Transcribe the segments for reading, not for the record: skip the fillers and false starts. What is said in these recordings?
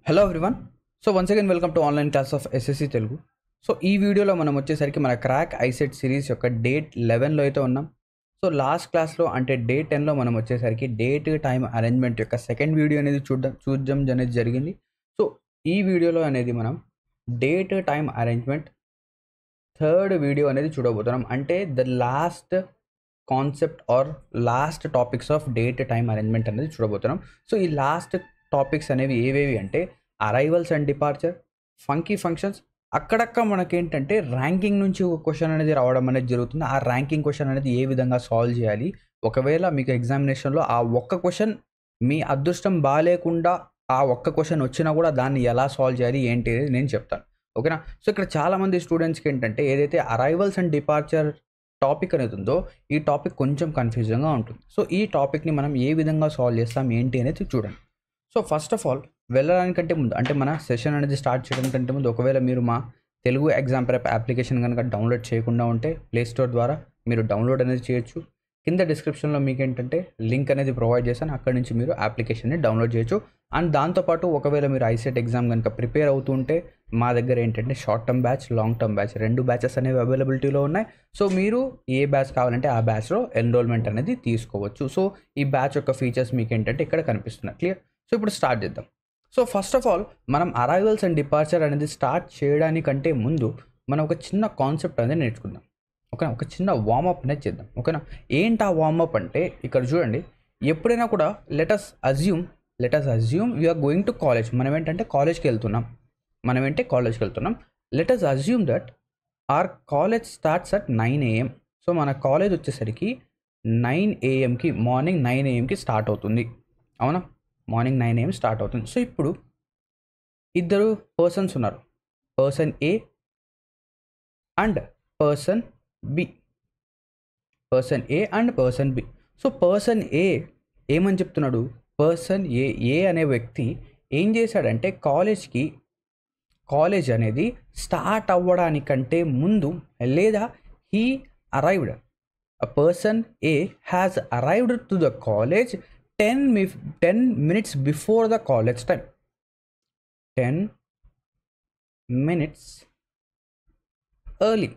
Hello everyone. So once again welcome to online class of SSC Telugu. So ఈ వీడియోలో మనం వచ్చేసరికి మన క్రాక్ ఐసెట్ సిరీస్ యొక్క డేట్ 11లో అయితే ఉన్నాం. సో లాస్ట్ క్లాస్లో అంటే డే 10లో మనం వచ్చేసరికి డేట్ టైం అరేంజ్మెంట్ యొక్క సెకండ్ వీడియో అనేది చూడడం అనేది జరిగింది. సో ఈ వీడియోలో అనేది మనం date time arrangement third video అనేది చూడబోతున్నాం. అంటే the last concept or last topics of date time arrangement అనేది చూడబోతున్నాం. సో ఈ లాస్ట్ టాపిక్స్ అనేవి ఏవేవి అంటే arrivals and departure, funky functions. అక్కడక్కడ మనకేంటంటే ర్యాంకింగ్ నుంచి ఒక క్వశ్చన్ అనేది రావడం అనేది జరుగుతుంది. ఆ ర్యాంకింగ్ క్వశ్చన్ అనేది ఏ విధంగా సాల్వ్ చేయాలి, ఒకవేళ మీకు ఎగ్జామినేషన్లో ఆ ఒక్క క్వశ్చన్ మీ అదృష్టం బాగాలేకుండా ఆ ఒక్క క్వశ్చన్ వచ్చినా కూడా దాన్ని ఎలా సాల్వ్ చేయాలి ఏంటి అనేది నేను చెప్తాను. ఓకేనా. సో ఇక్కడ చాలామంది స్టూడెంట్స్కి ఏంటంటే ఏదైతే అరైవల్స్ అండ్ డిపార్చర్ టాపిక్ అనేది ఉందో ఈ టాపిక్ కొంచెం కన్ఫ్యూజన్గా ఉంటుంది. సో ఈ టాపిక్ని మనం ఏ విధంగా సాల్వ్ చేస్తాం ఏంటి అనేది చూడండి. సో ఫస్ట్ ఆఫ్ ఆల్ వెళ్ళడానికంటే ముందు అంటే మన సెషన్ అనేది స్టార్ట్ చేయడానికంటే ముందు ఒకవేళ మీరు మా తెలుగు ఎగ్జామ్ ప్రెప్ అప్లికేషన్ కనుక డౌన్లోడ్ చేయకుండా ఉంటే ప్లేస్టోర్ ద్వారా మీరు డౌన్లోడ్ అనేది చేయొచ్చు. కింద డిస్క్రిప్షన్లో మీకు ఏంటంటే లింక్ అనేది ప్రొవైడ్ చేశాను, అక్కడి నుంచి మీరు అప్లికేషన్ని డౌన్లోడ్ చేయొచ్చు. అండ్ దాంతోపాటు ఒకవేళ మీరు ఐసెట్ ఎగ్జామ్ కనుక ప్రిపేర్ అవుతుంటే మా దగ్గర ఏంటంటే short term batch, long term batch రెండు బ్యాచెస్ అనేవి అవైలబిలిటీలో ఉన్నాయి. సో మీరు ఏ బ్యాచ్ కావాలంటే ఆ బ్యాచ్లో ఎన్రోల్మెంట్ అనేది తీసుకోవచ్చు. సో ఈ బ్యాచ్ యొక్క ఫీచర్స్ మీకు ఏంటంటే ఇక్కడ కనిపిస్తున్నాయి. క్లియర్. సో ఇప్పుడు స్టార్ట్ చేద్దాం. సో ఫస్ట్ ఆఫ్ ఆల్ మనం అరైవల్స్ అండ్ డిపార్చర్ అనేది స్టార్ట్ చేయడానికంటే ముందు మనం ఒక చిన్న కాన్సెప్ట్ అనేది నేర్చుకుందాం. ఓకేనా. ఒక చిన్న వార్మప్ అనేది చేద్దాం. ఓకేనా. ఏంటి ఆ వార్మప్ అంటే ఇక్కడ చూడండి, ఎప్పుడైనా కూడా let's assume we are going to college. మనం ఏంటంటే కాలేజ్కి వెళ్తున్నాం. Let's assume that our college starts at 9 AM. So మన కాలేజ్ వచ్చేసరికి 9 AMకి మార్నింగ్ 9 AMకి స్టార్ట్ అవుతుంది. అవునా. మార్నింగ్ 9 AM స్టార్ట్ అవుతుంది. సో ఇప్పుడు ఇద్దరు పర్సన్స్ ఉన్నారు, person A and person B. So person A ఏమని చెప్తున్నాడు, పర్సన్ ఏ అనే వ్యక్తి ఏం చేశాడంటే కాలేజ్ అనేది స్టార్ట్ అవ్వడానికంటే ముందు లేదా he arrived, person A has arrived to the college 10 minutes before the college time. 10 minutes early,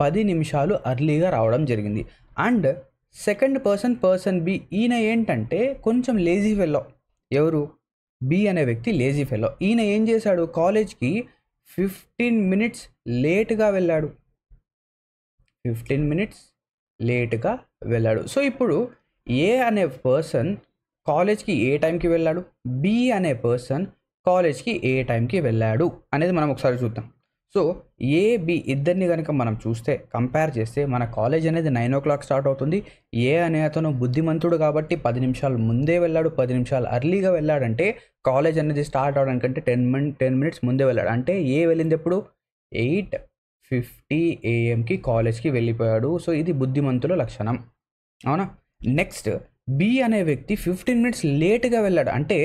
10 నిమిషాలు అర్లీగా రావడం జరిగింది. అండ్ సెకండ్ పర్సన్ బి, ఈయన ఏంటంటే కొంచెం లేజీ ఫెల్లో. ఎవరు? బి అనే వ్యక్తి లేజీ ఫెల్లో. ఈయన ఏం చేశాడు, కాలేజ్కి 15 minutes లేట్గా వెళ్ళాడు. 15 minutes లేట్గా వెళ్ళాడు. సో ఇప్పుడు ఏ అనే పర్సన్ కాలేజ్కి ఏ టైంకి వెళ్ళాడు, బి అనే పర్సన్ కాలేజ్కి ఏ టైంకి వెళ్ళాడు అనేది మనం ఒకసారి చూద్దాం. సో ఏ బి ఇద్దరిని కనుక మనం చూస్తే కంపేర్ చేస్తే మన కాలేజ్ అనేది 9 o'clock స్టార్ట్ అవుతుంది. ఏ అనే అతను బుద్ధిమంతుడు కాబట్టి 10 నిమిషాలు ముందే వెళ్ళాడు, 10 నిమిషాలు అర్లీగా వెళ్ళాడంటే కాలేజ్ అనేది స్టార్ట్ అవడానికంటే 10 minutes ముందే వెళ్ళాడు. అంటే ఏ వెళ్ళింది ఎప్పుడు 8:50 AM కాలేజ్కి వెళ్ళిపోయాడు. సో ఇది బుద్ధిమంతుల లక్షణం. అవునా. నెక్స్ట్ బి అనే వ్యక్తి 15 minutes లేట్గా వెళ్ళాడు. అంటే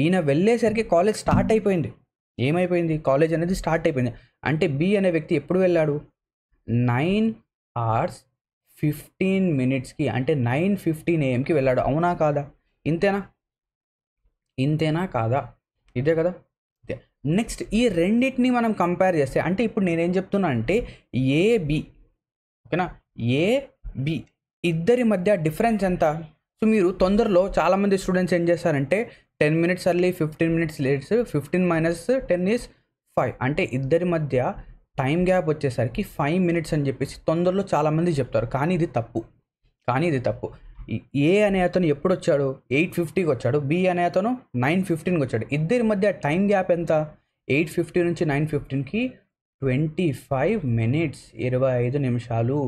ఈయన వెళ్ళేసరికి కాలేజ్ స్టార్ట్ అయిపోయింది. ఏమైపోయింది, కాలేజ్ అనేది స్టార్ట్ అయిపోయింది. అంటే బి అనే వ్యక్తి ఎప్పుడు వెళ్ళాడు, 9 hours 15 minutesకి అంటే 9:15 AM వెళ్ళాడు. అవునా కాదా? ఇంతేనా కాదా? ఇదే కదా. నెక్స్ట్ ఈ రెండింటిని మనం కంపేర్ చేస్తే అంటే ఇప్పుడు నేనేం చెప్తున్నా అంటే ఏబి, ఓకేనా, ఏబి ఇద్దరి మధ్య డిఫరెన్స్ ఎంత? సో మీరు తొందరలో చాలామంది స్టూడెంట్స్ ఏం చేస్తారంటే 10 minutes early, 15 minutes let's, 15 - 10 is 5. అంటే ఇద్దరి మధ్య టైం గ్యాప్ వచ్చేసరికి 5 minutes అని చెప్పేసి తొందరలో చాలామంది చెప్తారు. కానీ ఇది తప్పు. ఏ అనే అతను ఎప్పుడు వచ్చాడు, 8:50కి వచ్చాడు. బి అనే అతను 9:15కి వచ్చాడు. ఇద్దరి మధ్య టైం గ్యాప్ ఎంత? 8:50 నుంచి 9:15కి 25 minutes, 25 నిమిషాలు.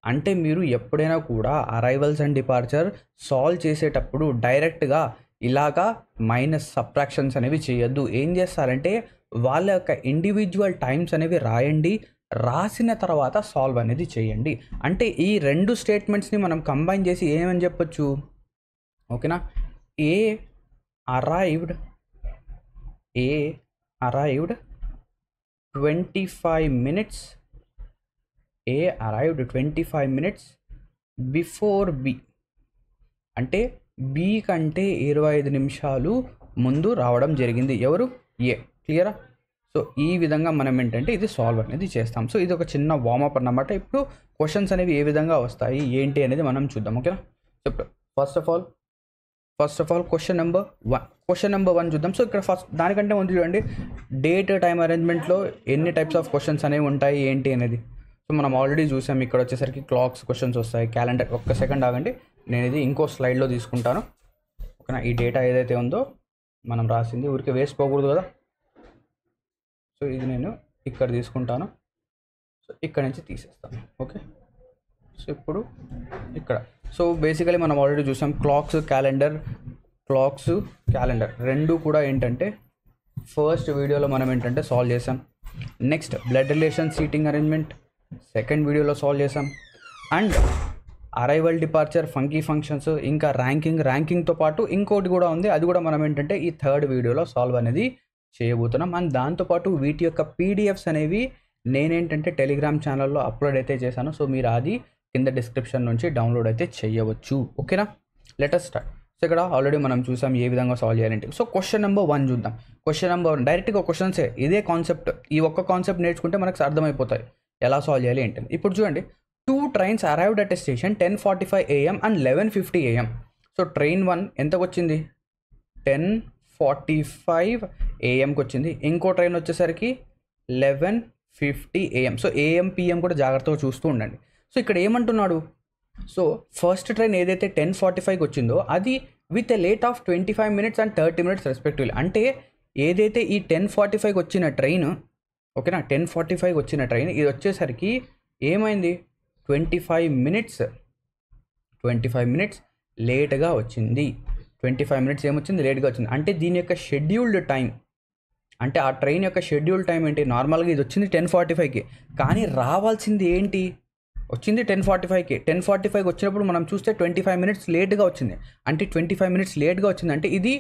అంటే మీరు ఎప్పుడైనా కూడా అరైవల్స్ అండ్ డిపార్చర్ సాల్వ్ చేసేటప్పుడు డైరెక్ట్గా ఇలాగా మైనస్ సబ్ట్రాక్షన్స్ అనేవి చేయొద్దు. ఏం చేస్తారంటే వాళ్ళ యొక్క ఇండివిజువల్ టైమ్స్ అనేవి రాయండి, రాసిన తర్వాత సాల్వ్ అనేది చేయండి. అంటే ఈ రెండు స్టేట్మెంట్స్ని మనం కంబైన్ చేసి ఏమని చెప్పొచ్చు, ఓకేనా. ఏ అరైవ్డ్ 25 minutes బిఫోర్ బి. అంటే బి కంటే 25 నిమిషాలు ముందు రావడం జరిగింది. ఎవరు? ఏ. క్లియరా? సో ఈ విధంగా మనం ఏంటంటే ఇది సాల్వ్ అనేది చేస్తాం. సో ఇది ఒక చిన్న వార్మప్ అన్నమాట. ఇప్పుడు క్వశ్చన్స్ అనేవి ఏ విధంగా వస్తాయి ఏంటి అనేది మనం చూద్దాం. ఓకేనా? సో ఇప్పుడు first of all question number 1 చూద్దాం. సో ఇక్కడ ఫస్ట్ దానికంటే ముందు చూడండి, డేట్ టైం అరేంజ్మెంట్లో ఎన్ని టైప్స్ ఆఫ్ క్వశ్చన్స్ అనేవి ఉంటాయి ఏంటి అనేది. సో మనం ఆల్రెడీ చూసాం. ఇక్కడ వచ్చేసరికి క్లాక్స్ క్వశ్చన్స్ వస్తాయి, క్యాలెండర్. ఒక్క సెకండ్ ఆగండి, నేను ఇది ఇంకో స్లైడ్లో తీసుకుంటాను. ఓకేనా? ఈ డేటా ఏదైతే ఉందో మనం రాసింది ఊరికే వేస్ట్ పోకూడదు కదా. సో ఇది నేను ఇక్కడ తీసుకుంటాను. సో ఇక్కడ నుంచి తీసేస్తాను. ఓకే. సో ఇప్పుడు ఇక్కడ సో బేసికలీ మనం ఆల్రెడీ చూసాం క్లాక్స్ క్యాలెండర్ రెండు కూడా ఏంటంటే ఫస్ట్ వీడియోలో మనం ఏంటంటే సాల్వ్ చేసాం. Next blood relation seating arrangement second వీడియోలో సాల్వ్ చేసాం. And arrival departure funky functions ఇంకా ర్యాంకింగ్తో పాటు ఇంకోటి కూడా ఉంది, అది కూడా మనం ఏంటంటే ఈ థర్డ్ వీడియోలో సాల్వ్ అనేది చేయబోతున్నాం. అండ్ దాంతోపాటు వీటి యొక్క పీడిఎఫ్స్ అనేవి నేనేంటంటే టెలిగ్రామ్ ఛానల్లో అప్లోడ్ అయితే చేశాను. సో మీరు అది కింద డిస్క్రిప్షన్ నుంచి డౌన్లోడ్ అయితే చేయవచ్చు. ఓకేనా? Let us start. సో ఇక్కడ ఆల్రెడీ మనం చూసాం ఏ విధంగా సాల్వ్ చేయాలంటే. సో క్వశ్చన్ నెంబర్ 1 చూద్దాం. క్వశ్చన్ నెంబర్ 1 డైరెక్ట్గా క్వశ్చన్సే, ఇదే కాన్సెప్ట్. ఈ ఒక్క కాన్సెప్ట్ నేర్చుకుంటే మనకు అర్థమైపోతాయి ఎలా సాల్వ్ చేయాలి ఏంటని. ఇప్పుడు చూడండి, 2 trains arrived at a station 10:45 AM and 11:50 AM. So train 1 ఎంతకు వచ్చింది? 10:45 AMకి వచ్చింది. ఇంకో ట్రైన్ వచ్చేసరికి 11:50 AM. సో AM PM కూడా జాగ్రత్తగా చూస్తూ ఉండండి. సో ఇక్కడ ఏమంటున్నాడు? సో ఫస్ట్ ట్రైన్ ఏదైతే 10:45కి వచ్చిందో అది with a late of 25 minutes and 30 minutes respectively. అంటే ఏదైతే ఈ 10:45కి వచ్చిన ట్రైన్, ఓకేనా, 10:45కి వచ్చిన ట్రైన్ ఇది వచ్చేసరికి ఏమైంది? 25 minutes లేట్గా వచ్చింది. 25 minutes ఏమొచ్చింది? లేట్గా వచ్చింది. అంటే దీని యొక్క షెడ్యూల్డ్ టైం, అంటే ఆ ట్రైన్ యొక్క షెడ్యూల్ టైం ఏంటి? నార్మల్గా ఇది వచ్చింది 10:45కి, కానీ రావాల్సింది ఏంటి? వచ్చింది 10:45కి. 10:45కి వచ్చినప్పుడు మనం చూస్తే 25 minutes లేట్గా వచ్చింది. అంటే 25 minutes లేట్గా వచ్చింది అంటే ఇది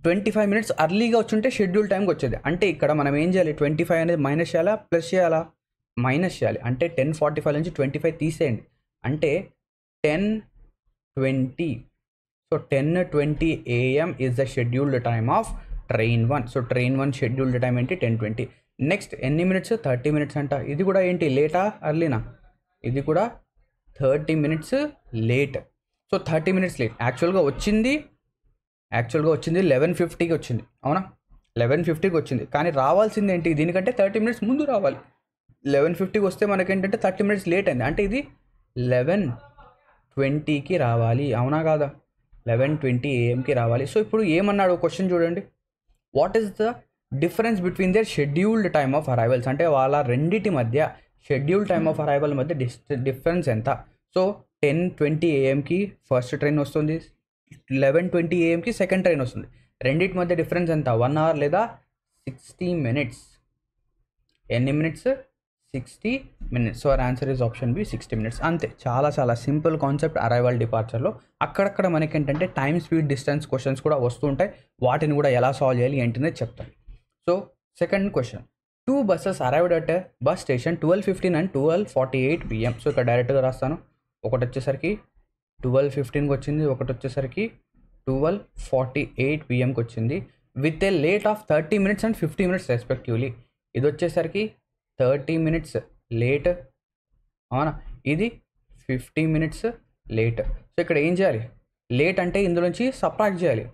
25 minutes అర్లీగా వచ్చుంటే షెడ్యూల్ టైంకి వచ్చేది. అంటే ఇక్కడ మనం ఏం చేయాలి? 25 అనేది మైనస్ చేయాలా ప్లస్ చేయాలా? మైనస్ చేయాలి. అంటే 10:45 నుంచి 25 తీసేయండి. అంటే 10:20. So 10:20 AM is the scheduled time of train 1. So train 1 scheduled time ఏంటి? 10:20. నెక్స్ట్ ఎన్ని మినిట్స్? 30 minutes అంట. ఇది కూడా ఏంటి? లేటా అర్లీనా? ఇది కూడా 30 minutes late. So 30 minutes late. యాక్చువల్గా వచ్చింది 11:50కి వచ్చింది, అవునా? 11:50కి వచ్చింది, కానీ రావాల్సింది ఏంటి? దీనికంటే 30 minutes ముందు రావాలి. 11:50కి వస్తే మనకేంటంటే 30 minutes లేట్ అయింది. అంటే ఇది 11:20కి రావాలి, అవునా కాదా? 11:20 AMకి రావాలి. సో ఇప్పుడు ఏమన్నాడు క్వశ్చన్ చూడండి, what is the difference between their scheduled time of arrivals. అంటే వాళ్ళ రెండింటి మధ్య షెడ్యూల్ టైమ్ ఆఫ్ అరైవల్ మధ్య డిఫరెన్స్ ఎంత? సో 10:20 AMకి ఫస్ట్ ట్రైన్ వస్తుంది, 11:20 AMకి సెకండ్ ట్రైన్ వస్తుంది. రెండింటి మధ్య డిఫరెన్స్ ఎంత? 1 hour లేదా 60 minutes. ఎన్ని minutes? 60 minutes. So our answer is option B, 60 minutes. అంతే, చాలా చాలా సింపుల్ కాన్సెప్ట్ అరైవల్ డిపార్చర్లో. అక్కడక్కడ మనకి ఏంటంటే టైం స్పీడ్ డిస్టెన్స్ క్వశ్చన్స్ కూడా వస్తూ ఉంటాయి. వాటిని కూడా ఎలా సాల్వ్ చేయాలి ఏంటనే చెప్తాను. So second question, 2 buses arrived at a bus station 12:15 and 12:48 PM. So ఇక్కడ డైరెక్ట్గా రాస్తాను. ఒకటి వచ్చేసరికి 12:15కి వచ్చింది, ఒకటి వచ్చేసరికి 12:48 PMకి వచ్చింది, with a late of 30 minutes and 50 minutes respectively. ఇది వచ్చేసరికి 30 minutes లేట్, అవునా? ఇది 50 minutes లేట్. సో ఇక్కడ ఏం చేయాలి? లేట్ అంటే ఇందులోంచి సబ్ట్రాక్ట్ చేయాలి,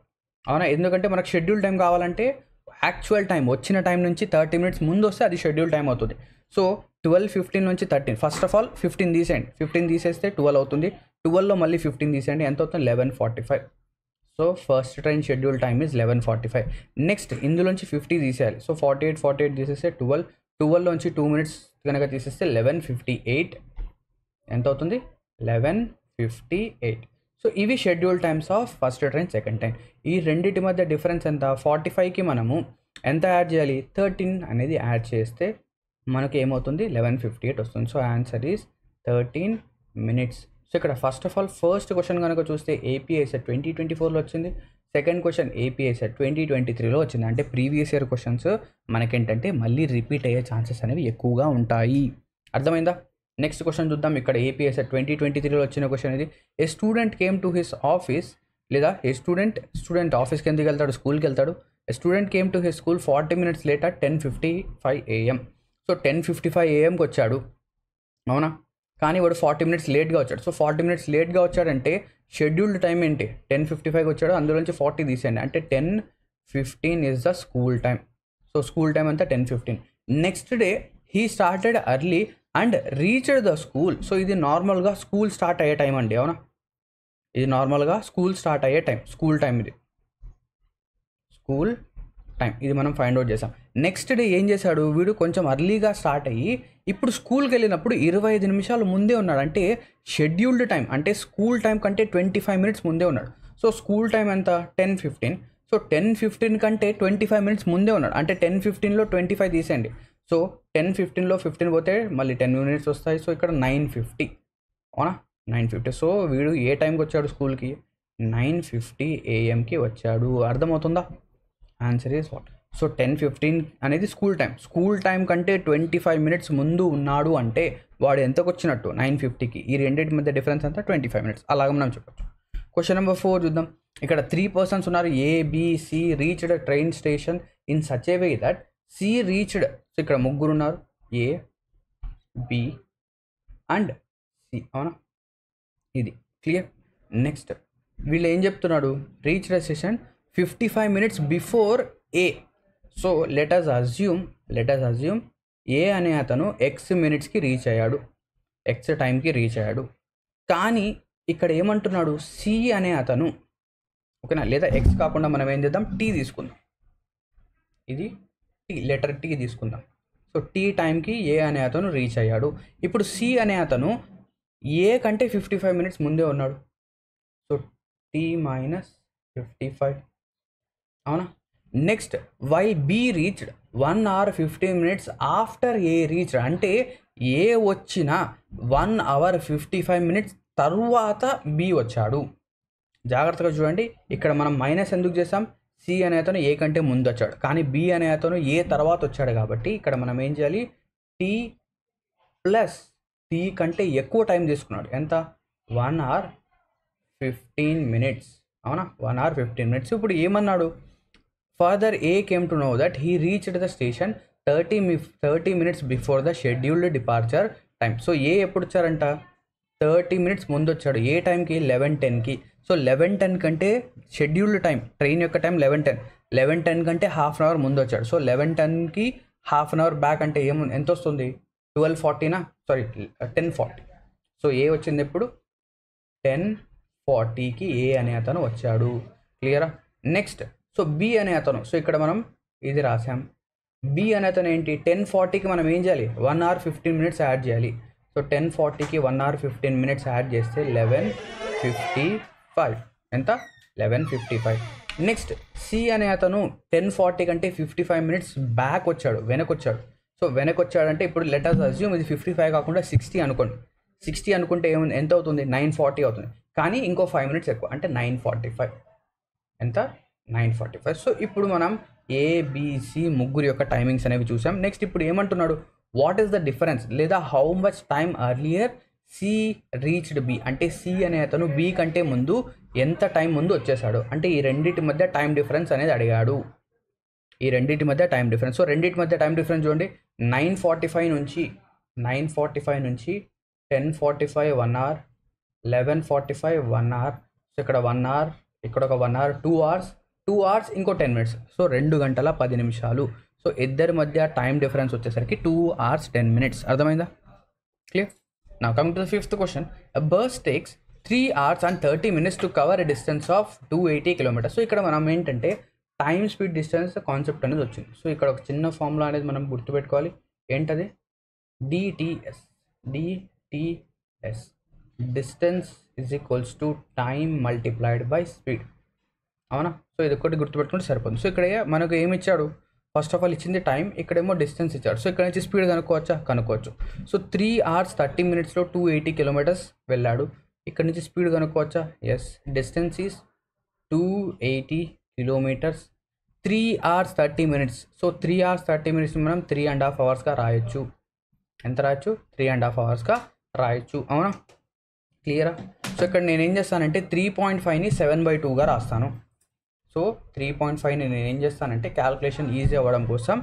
అవునా? ఎందుకంటే మనకు షెడ్యూల్ టైం కావాలంటే యాక్చువల్ టైం వచ్చిన టైం నుంచి 30 minutes ముందు వస్తే అది షెడ్యూల్ టైం అవుతుంది. సో 12:15 నుంచి 13, ఫస్ట్ ఆఫ్ ఆల్ 15 తీసేయండి. 15 తీసేస్తే 12 అవుతుంది. 12లో మళ్ళీ 15 తీసేయండి, ఎంత అవుతుంది? 11:45. So first train schedule time is 11:45. Next ఇందులోంచి 50 తీసేయాలి. సో 48 తీసేస్తే 12లోంచి 2 minutes కనుక తీసేస్తే 11:58 ఎంత అవుతుంది? 11:58. సో ఇవి schedule times of first train second train. ఈ రెండింటి మధ్య డిఫరెన్స్ ఎంత? 45కి మనము ఎంత యాడ్ చేయాలి? 13 అనేది యాడ్ చేస్తే మనకి ఏమవుతుంది? 11:58 వస్తుంది. So answer is 13 minutes. So ఇక్కడ first of all first question కనుక చూస్తే ఏపీఐసెట్ 2024లో వచ్చింది. సెకండ్ క్వశ్చన్ ఏపీఐసెట్ 2023లో వచ్చింది. అంటే ప్రీవియస్ ఇయర్ క్వశ్చన్స్ మనకేంటంటే మళ్ళీ రిపీట్ అయ్యే ఛాన్సెస్ అనేవి ఎక్కువగా ఉంటాయి. అర్థమైందా? నెక్స్ట్ క్వశ్చన్ చూద్దాం. ఇక్కడ ఏపీఐసెట్ 2023లో వచ్చిన క్వశ్చన్ ఇది. A student came to his office లేదా ఏ స్టూడెంట్ ఆఫీస్కి ఎందుకు వెళ్తాడు, స్కూల్కి వెళ్తాడు. A student came to his school 40 minutes later 10:55 AM. So 10:55 AMకి వచ్చాడు, అవునా. కానీ వాడు 40 minutes లేట్గా వచ్చాడు. సో 40 minutes లేట్గా వచ్చాడంటే షెడ్యూల్డ్ టైం ఏంటి, 10:55 వచ్చాడు, అందులోంచి 40 తీసేయండి, అంటే 10:15 is the school time. So school time అంతా 10:15. Next day he started early and reached the school. So ఇది నార్మల్గా స్కూల్ స్టార్ట్ అయ్యే టైం అండి, అవునా. ఇది నార్మల్గా స్కూల్ స్టార్ట్ అయ్యే టైం, స్కూల్ టైం, ఇది స్కూల్ టైం, ఇది మనం ఫైండ్ అవుట్ చేసాం. నెక్స్ట్ డే ఏం చేశాడు వీడు, కొంచెం అర్లీగా స్టార్ట్ అయ్యి ఇప్పుడు స్కూల్కి వెళ్ళినప్పుడు 25 నిమిషాలు ముందే ఉన్నాడు. అంటే షెడ్యూల్డ్ టైం, అంటే స్కూల్ టైం కంటే 25 minutes ముందే ఉన్నాడు. సో స్కూల్ టైం ఎంత, 10:15. సో 10:15 కంటే 25 minutes ముందే ఉన్నాడు, అంటే 10:15లో 25 తీసేయండి. సో 10:15లో 15 పోతే మళ్ళీ 10 minutes వస్తాయి. సో ఇక్కడ 9:50, అవునా, 9:50. సో వీడు ఏ టైంకి వచ్చాడు స్కూల్కి, 9:50 AMకి వచ్చాడు. అర్థమవుతుందా, ఆన్సర్ ఈస్ వాట్. సో 10:15 అనేది స్కూల్ టైం కంటే 25 minutes ముందు ఉన్నాడు అంటే వాడు ఎంతకు వచ్చినట్టు, 9:50కి. ఈ రెండింటి మధ్య డిఫరెన్స్ అంతా 25 minutes, అలాగ మనం చెప్పచ్చు. క్వశ్చన్ నెంబర్ 4 చూద్దాం. ఇక్కడ 3 persons ఉన్నారు, ABC reached train station in such a way that C reached. So ఇక్కడ ముగ్గురు ఉన్నారు, A, B అండ్ C, అవునా. ఇది క్లియర్. నెక్స్ట్ వీళ్ళు ఏం చెప్తున్నాడు, reach the station 55 minutes before A. So let us assume A అనే అతను X minutesకి రీచ్ అయ్యాడు, X టైంకి రీచ్ అయ్యాడు. కానీ ఇక్కడ ఏమంటున్నాడు, సి అనే అతను, ఓకేనా, లేదా X కాకుండా మనం ఏం చేద్దాం, T తీసుకుందాం, ఇది T, లెటర్ T తీసుకుందాం. సో T టైంకి ఏ అనే అతను రీచ్ అయ్యాడు. ఇప్పుడు సి అనే అతను ఏ కంటే 55 minutes ముందే ఉన్నాడు. సో T మైనస్ 55, అవునా. Next why B reached 1 hour 15 minutes after A reached, అంటే ఏ వచ్చిన 1 hour 55 minutes తర్వాత బి వచ్చాడు. జాగ్రత్తగా చూడండి, ఇక్కడ మనం మైనస్ ఎందుకు చేసాం, సి అనే అతను ఏ కంటే ముందు వచ్చాడు, కానీ బి అనే అతను ఏ తర్వాత వచ్చాడు కాబట్టి ఇక్కడ మనం ఏం చేయాలి, టీ ప్లస్ టీ కంటే ఎక్కువ టైం తీసుకున్నాడు, ఎంత, 1 hour 15 minutes, అవునా, 1 hour 15 minutes. ఇప్పుడు ఏమన్నాడు, further A came to know that he reached the station 30 minutes before the scheduled departure time. So A ఎప్పుడు వచ్చారంట, 30 minutes ముందు వచ్చాడు, ఏ టైంకి, 11:10కి. సో 11:10 కంటే షెడ్యూల్డ్ టైం, ట్రైన్ యొక్క టైం 11:10 కంటే హాఫ్ అన్ అవర్ ముందు వచ్చాడు. సో 11:10కి హాఫ్ అన్ అవర్ బ్యాక్ అంటే ఎంత వస్తుంది, 12:40నా, సారీ 10:40. సో ఏ వచ్చింది ఎప్పుడు, 10:40కి ఏ అనే అతను వచ్చాడు. క్లియరా. నెక్స్ట్ సో బి అనే అతను, సో ఇక్కడ మనం ఇది రాసాం, బి అనే అతను ఏంటి, 10:40కి మనం ఏం చేయాలి, 1 hour 15 minutes యాడ్ చేయాలి. సో 10:40కి 1 hour 15 minutes యాడ్ చేస్తే 11:55, ఎంత, 11:55. నెక్స్ట్ సి అనే అతను 10:40 కంటే 55 minutes బ్యాక్ వచ్చాడు, వెనకొచ్చాడు. సో వెనకొచ్చాడంటే ఇప్పుడు లెట్ అస్ అజ్యూమ్ ఇది 55 కాకుండా 60 అనుకోండి. 60 అనుకుంటే ఏముంది, ఎంత అవుతుంది, 9:40 అవుతుంది, కానీ ఇంకో 5 minutes ఎక్కువ, అంటే 9:45, ఎంత, 9:45. సో ఇప్పుడు మనం ఏబిసి ముగ్గురు యొక్క టైమింగ్స్ అనేవి చూసాం. నెక్స్ట్ ఇప్పుడు ఏమంటున్నాడు, వాట్ ఈస్ ద డిఫరెన్స్, లేదా how much time earlier C reached B, అంటే సి అనే అతను బి కంటే ముందు ఎంత టైం ముందు వచ్చేసాడు, అంటే ఈ రెండింటి మధ్య టైం డిఫరెన్స్ అనేది అడిగాడు. ఈ రెండింటి మధ్య టైం డిఫరెన్స్, సో రెండింటి మధ్య టైం డిఫరెన్స్ చూడండి, 9:45 నుంచి 10:45 1 hour, 11:45 1 hour, సో ఇక్కడ 1 hour, ఇక్కడ ఒక 1 hour, 2 hours ఇంకో 10 minutes, సో 2 గంటల 10 నిమిషాలు. సో ఇద్దరి మధ్య టైం డిఫరెన్స్ వచ్చేసరికి 2 hours 10 minutes. అర్థమైందా, clear. Now coming to the 5th question, a bus takes 3 hours and 30 minutes to cover a distance of 280 kilometers. So ఇక్కడ మనం ఏంటంటే టైం స్పీడ్ డిస్టెన్స్ కాన్సెప్ట్ అనేది వచ్చింది. సో ఇక్కడ ఒక చిన్న ఫార్ములా అనేది మనం గుర్తుపెట్టుకోవాలి, ఏంటది, DTS distance is equals to time multiplied by speed, అవునా. సో ఇది ఒకటి గుర్తుపెట్టుకుంటే సరిపోతుంది. సో ఇక్కడ మనకు ఏమి ఇచ్చాడు, ఫస్ట్ ఆఫ్ ఆల్ ఇచ్చింది టైం, ఇక్కడేమో డిస్టెన్స్ ఇచ్చాడు. సో ఇక్కడ నుంచి స్పీడ్ కనుక్కోవచ్చు. సో 3 hours 30 minutesలో 280 kilometers వెళ్ళాడు. ఇక్కడ నుంచి స్పీడ్ కనుక్కోవచ్చా, yes, distance is 280 kilometers, 3 hours 30 minutes. So 3 hours 30 minutes మనం 3.5 hours రాయొచ్చు. ఎంత రాయొచ్చు, 3.5 hours రాయొచ్చు, అవునా, క్లియరా. సో ఇక్కడ నేను ఏం చేస్తానంటే 3.5ని 7/2గా రాస్తాను. సో 3.5ని నేను ఏం చేస్తానంటే క్యాల్కులేషన్ ఈజీ అవ్వడం కోసం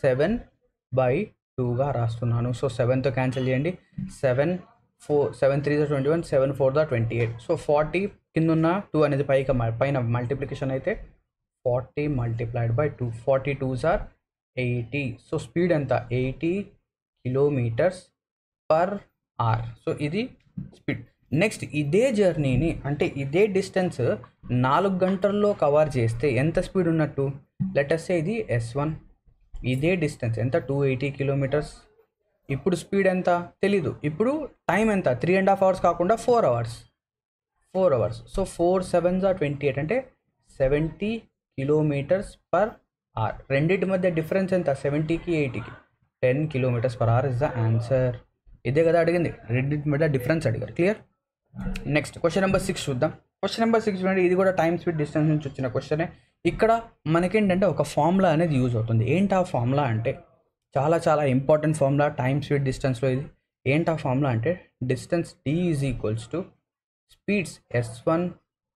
7/2గా రాస్తున్నాను. సో 7తో క్యాన్సిల్ చేయండి. 7 3 21, 7 4 28. సో 40 కింద ఉన్న 2 అనేది పైన మల్టిప్లికేషన్ అయితే 40 multiplied by 2. 42s are 80. So speed ఎంత 80 km/h. సో ఇది స్పీడ్. నెక్స్ట్ ఇదే జర్నీని అంటే ఇదే డిస్టెన్స్ 4 గంటల్లో కవర్ చేస్తే ఎంత స్పీడ్ ఉన్నట్టు? లెట్ us say ఇది S1. ఇదే డిస్టెన్స్ ఎంత 280 కిలోమీటర్స్. ఇప్పుడు స్పీడ్ ఎంత తెలీదు. ఇప్పుడు టైం ఎంత 3.5 hours కాకుండా 4 hours. సో 4 7s are 28 అంటే 70 km/h. రెండింటి మధ్య డిఫరెన్స్ ఎంత 70కి 80కి 10 km/h ఇస్ ద ఆన్సర్. ఇదే కదా అడిగింది, రెండింటి మధ్య డిఫరెన్స్ అడిగారు. క్లియర్? నెక్స్ట్ క్వశ్చన్ నెంబర్ 6 చూద్దాం. క్వశ్చన్ నెంబర్ 6 చూడండి, ఇది కూడా టైమ్ స్పీడ్ డిస్టెన్స్ నుంచి వచ్చిన క్వశ్చనే. ఇక్కడ మనకేంటంటే ఒక ఫార్ములా అనేది యూజ్ అవుతుంది. ఏంటి ఆ ఫార్ములా అంటే చాలా చాలా ఇంపార్టెంట్ ఫార్ములా టైమ్ స్పీడ్ డిస్టెన్స్లో. ఇది ఏంటి ఆ ఫార్ములా అంటే distance D is equals to speeds S1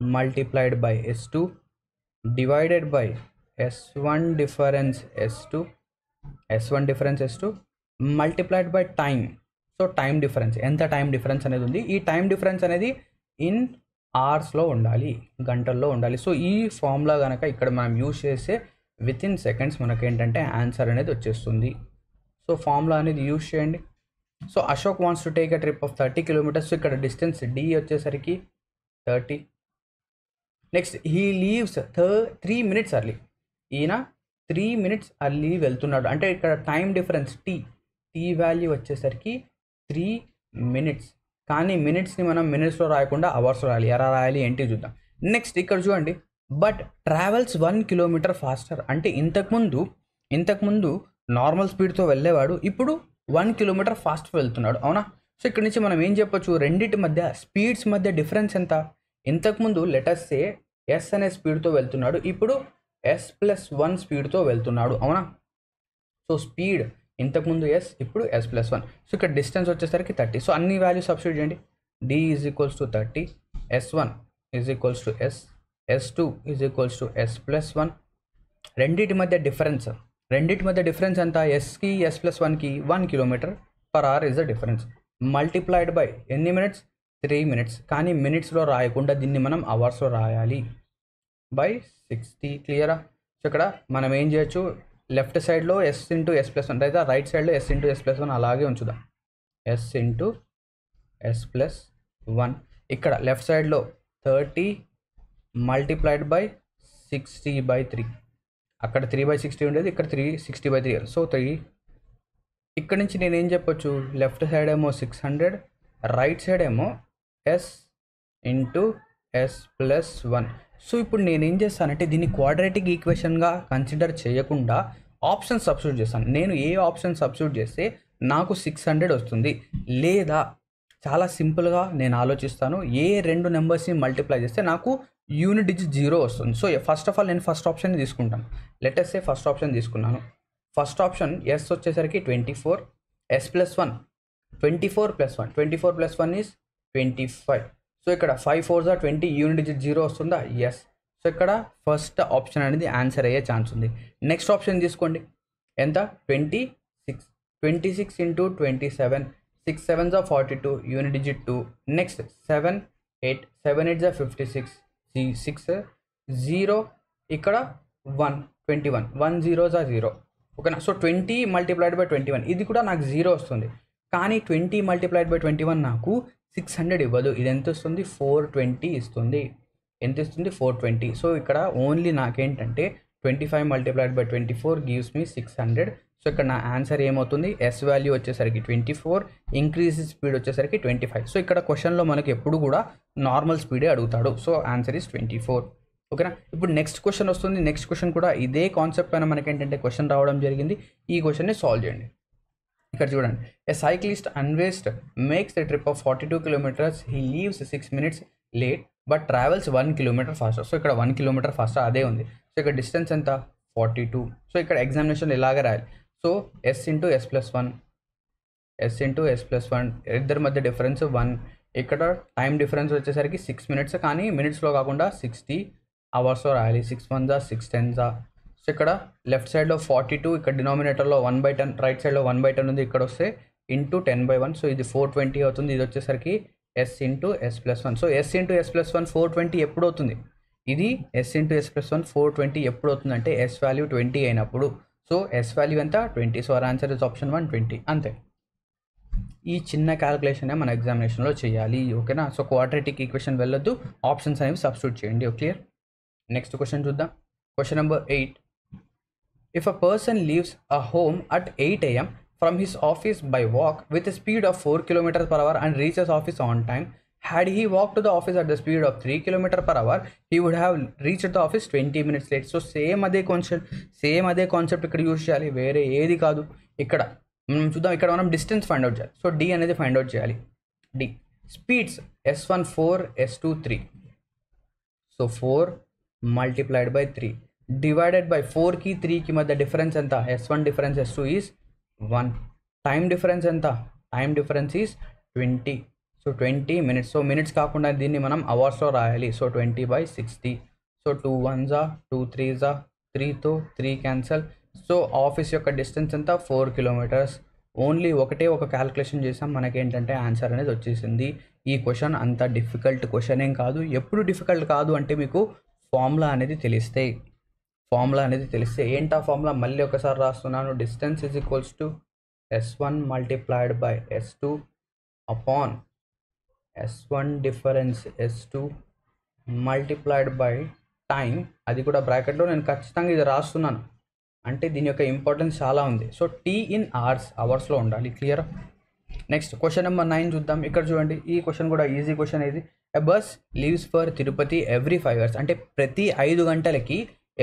multiplied by S2 divided by S1 difference S2 multiplied by time. So time difference ఎంత టైం డిఫరెన్స్ అనేది ఉంది. ఈ టైం డిఫరెన్స్ అనేది ఇన్ అవర్స్లో ఉండాలి, గంటల్లో ఉండాలి. సో ఈ ఫార్ములా కనుక ఇక్కడ మనం యూజ్ చేస్తే విత్ ఇన్ సెకండ్స్ మనకేంటంటే ఆన్సర్ అనేది వచ్చేస్తుంది. సో ఫార్ములా అనేది యూజ్ చేయండి. So Ashok wants to take a trip of 30 kilometers. So ఇక్కడ డిస్టెన్స్ D వచ్చేసరికి 30. Next he leaves 3 minutes early. ఈయన 3 minutes early వెళ్తున్నాడు అంటే ఇక్కడ టైం డిఫరెన్స్ టీ వాల్యూ వచ్చేసరికి 3 minutes. కానీ మినిట్స్ని మనం మినిట్స్లో రాయకుండా అవర్స్లో రాయాలి. ఎలా రాయాలి ఏంటి చూద్దాం. నెక్స్ట్ ఇక్కడ చూడండి, బట్ ట్రావెల్స్ 1 kilometer faster. అంటే ఇంతకుముందు నార్మల్ స్పీడ్తో వెళ్ళేవాడు, ఇప్పుడు 1 kilometer ఫాస్ట్ వెళ్తున్నాడు. అవునా? సో ఇక్కడ నుంచి మనం ఏం చెప్పొచ్చు, రెండింటి మధ్య స్పీడ్స్ మధ్య డిఫరెన్స్ ఎంత? ఇంతకుముందు లెటస్ సే S అనే స్పీడ్తో వెళ్తున్నాడు, ఇప్పుడు S+1 స్పీడ్తో వెళ్తున్నాడు. అవునా? సో స్పీడ్ ఇంతకుముందు S, ఇప్పుడు S+1. సో ఇక్కడ డిస్టెన్స్ వచ్చేసరికి 30. సో అన్ని వాల్యూస్ సబ్స్టిట్యూట్ చేయండి. D is equals to 30, S1 is equals to S, S2 is equals to S+1. రెండింటి మధ్య డిఫరెన్స్ ఎంత? Sకి S+1కి 1 km/h is the difference. Multiplied by ఎన్ని మినిట్స్? 3 minutes. కానీ మినిట్స్లో రాయకుండా దీన్ని మనం అవర్స్లో రాయాలి బై 60. క్లియరా? సో ఇక్కడ మనం ఏం చేయొచ్చు, లెఫ్ట్ సైడ్లో S ఇంటూ S+1 అయితే రైట్ సైడ్లో S ఇంటూ S+1 అలాగే ఉంచుదాం. S into S+1. ఇక్కడ లెఫ్ట్ సైడ్లో 30 మల్టిప్లైడ్ బై 60/3. అక్కడ 3/60 ఉండేది, ఇక్కడ 360/3. సో 3. ఇక్కడ నుంచి నేను ఏం చెప్పొచ్చు, లెఫ్ట్ సైడ్ ఏమో 600, రైట్ సైడ్ ఏమో S ఇంటూ S+1. సో ఇప్పుడు నేను ఏం చేస్తానంటే దీన్ని క్వాడ్రాటిక్ ఈక్వేషన్గా కన్సిడర్ చేయకుండా ఆప్షన్ సబ్స్టిట్యూట్ చేస్తాను. నేను ఏ ఆప్షన్ సబ్స్టిట్యూట్ చేస్తే నాకు 600 వస్తుంది, లేదా చాలా సింపుల్గా నేను ఆలోచిస్తాను, ఏ రెండు నెంబర్స్ని మల్టిప్లై చేస్తే నాకు యూనిట్ డిజిట్ 0 వస్తుంది. సో ఫస్ట్ ఆఫ్ ఆల్ నేను ఫస్ట్ ఆప్షన్ తీసుకుంటాను. Let us say first option తీసుకున్నాను. ఫస్ట్ ఆప్షన్ S వచ్చేసరికి 24, S+1 24 + 1, 24 + 1 ఈజ్ 25. సో ఇక్కడ 5 4s are 20, యూనిట్ డిజిట్ 0 వస్తుందా? ఎస్. సో ఇక్కడ ఫస్ట్ ఆప్షన్ అనేది ఆన్సర్ అయ్యే ఛాన్స్ ఉంది. నెక్స్ట్ ఆప్షన్ తీసుకోండి, ఎంత? 26 into 27, 6 7s are 42, unit digit 2. Next 7 8 8s are 56, 6 0, ఇక్కడ 1 21, 1 0s are 0. ఓకేనా? సో 20 మల్టిప్లైడ్ బై 21 ఇది కూడా నాకు 0 వస్తుంది, కానీ 20 మల్టిప్లైడ్ బై 21 నాకు 600 ఇవ్వదు. ఇది ఎంత వస్తుంది? 420 ఇస్తుంది. ఎంత ఇస్తుంది? 420. సో ఇక్కడ ఓన్లీ నాకేంటంటే 25 multiplied by 24 gives me 600. So ఇక్కడ నా ఆన్సర్ ఏమవుతుంది? S వాల్యూ వచ్చేసరికి 24, ఇంక్రీజ్ స్పీడ్ వచ్చేసరికి 25. సో ఇక్కడ క్వశ్చన్లో మనకి ఎప్పుడు కూడా నార్మల్ స్పీడే అడుగుతాడు. So answer is 24. ఓకేనా? ఇప్పుడు నెక్స్ట్ క్వశ్చన్ వస్తుంది. నెక్స్ట్ క్వశ్చన్ కూడా ఇదే కాన్సెప్ట్ పైన మనకేంటంటే క్వశ్చన్ రావడం జరిగింది. ఈ క్వశ్చన్ని సాల్వ్ చేయండి. ఇక్కడ చూడండి, ఏ సైక్లిస్ట్ అన్వేస్ట్ makes the trip of 42 kilometers. He leaves 6 minutes late but travels 1 kilometer faster. So ఇక్కడ 1 kilometer ఫాస్టర్ అదే ఉంది. సో ఇక్కడ డిస్టెన్స్ ఎంత? 42. సో ఇక్కడ ఎగ్జామినేషన్ ఇలాగే రాయాలి. సో S ఇంటూ S+1 ఇద్దరి మధ్య డిఫరెన్స్ 1, ఇక్కడ టైం డిఫరెన్స్ వచ్చేసరికి 6 మినిట్స్, కానీ మినిట్స్లో కాకుండా 60 అవర్స్లో రాయాలి. 6 1 6 10. సో ఇక్కడ లెఫ్ట్ సైడ్లో 42, ఇక్కడ డినామినేటర్లో 1/10, రైట్ సైడ్లో 1/10 ఉంది, ఇక్కడ వస్తే ఇంటూ 10/1. సో ఇది 420 అవుతుంది. ఇది వచ్చేసరికి S into S plus 1. So S into S plus 1 420 ఎప్పుడు అవుతుంది? ఇది ఎస్ ఇంటూ ఎస్ ప్లస్ 1 420 ఎప్పుడు అవుతుంది అంటే ఎస్ వాల్యూ 20 అయినప్పుడు. సో ఎస్ వాల్యూ ఎంత? 20. So our answer is option 1 20. అంతే. ఈ చిన్న క్యాలిక్యులేషనే మన ఎగ్జామినేషన్లో చేయాలి. ఓకేనా? సో క్వాడ్రాటిక్ ఈక్వేషన్ వెళ్ళొద్దు, ఆప్షన్స్ అనేవి సబ్స్టిట్యూట్ చేయండి. క్లియర్? నెక్స్ట్ క్వశ్చన్ చూద్దాం. Question number 8. If a person leaves a home at 8 a.m. from his office by walk with a speed of 4 km/h and reaches office on time, had he walked to the office at the speed of 3 km/h, he would have reached the office 20 minutes late. So same అదే concept ఇక్కడ use చేయాలి, వేరే ఏది కాదు. ఇక్కడ మనం చూద్దాం, ఇక్కడ మనం డిస్టెన్స్ ఫైండ్ అవుట్ చేయాలి. సో డి అనేది ఫైండ్ అవుట్ చేయాలి. D speeds S1 4, S2 3. So 4 multiplied by 3 divided by 4కి 3కి మధ్య డిఫరెన్స్ ఎంత? S1 difference S2 is 1. Time difference ఎంత? Time difference is 20. So 20 minutes. So minutes కాకుండా దీన్ని మనం అవర్స్లో రాయాలి. సో 20/60. సో 2 1s 2 3s 3తో 3 క్యాన్సల్. సో ఆఫీస్ యొక్క డిస్టెన్స్ ఎంత? 4 కిలోమీటర్స్. ఓన్లీ ఒక క్యాలిక్యులేషన్ చేసాం, మనకేంటంటే ఆన్సర్ అనేది వచ్చేసింది. ఈ క్వశ్చన్ అంత డిఫికల్ట్ క్వశ్చన్ ఏం కాదు. ఎప్పుడు డిఫికల్ట్ కాదు అంటే మీకు ఫార్ములా అనేది తెలిస్తే ఏంటా ఫార్ములా మళ్ళీ ఒకసారి రాస్తున్నాను. Distance is equals to S1 multiplied by S2 upon S1 difference S2 multiplied by time. అది కూడా బ్రాకెట్లో నేను ఖచ్చితంగా ఇది రాస్తున్నాను, అంటే దీని యొక్క ఇంపార్టెన్స్ చాలా ఉంది. సో T ఇన్ అవర్స్లో ఉండాలి. క్లియర్? నెక్స్ట్ క్వశ్చన్ నెంబర్ 9 చూద్దాం. ఇక్కడ చూడండి, ఈ క్వశ్చన్ కూడా ఈజీ క్వశ్చన్. ఇది ఎ bus leaves for Tirupati every 5 hours. అంటే ప్రతి 5 గంటలకి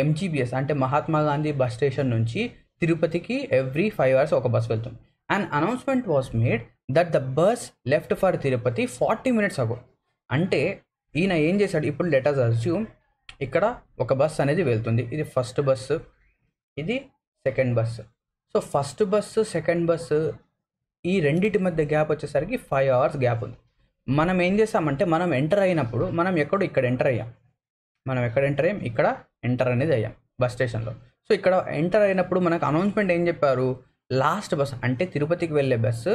MGBS అంటే మహాత్మా గాంధీ బస్ స్టేషన్ నుంచి తిరుపతికి ఎవ్రీ 5 hours ఒక బస్ వెళ్తుంది. And announcement was made that the bus left for Tirupati 40 minutes ago. అంటే ఈయన ఏం చేశాడు? ఇప్పుడు లెట్ us assume ఇక్కడ ఒక బస్ అనేది వెళ్తుంది. ఇది ఫస్ట్ బస్సు, ఇది second bus. So first bus second bus ఈ రెండింటి మధ్య గ్యాప్ వచ్చేసరికి 5 hours గ్యాప్ ఉంది. మనం ఏం చేసామంటే మనం ఎంటర్ అయినప్పుడు మనం ఇక్కడ ఎంటర్ అయ్యాం. ఇక్కడ ఎంటర్ అనేది అయ్యాం బస్ స్టేషన్లో. సో ఇక్కడ ఎంటర్ అయినప్పుడు మనకు అనౌన్స్మెంట్ ఏం చెప్పారు? లాస్ట్ బస్ అంటే తిరుపతికి వెళ్ళే బస్సు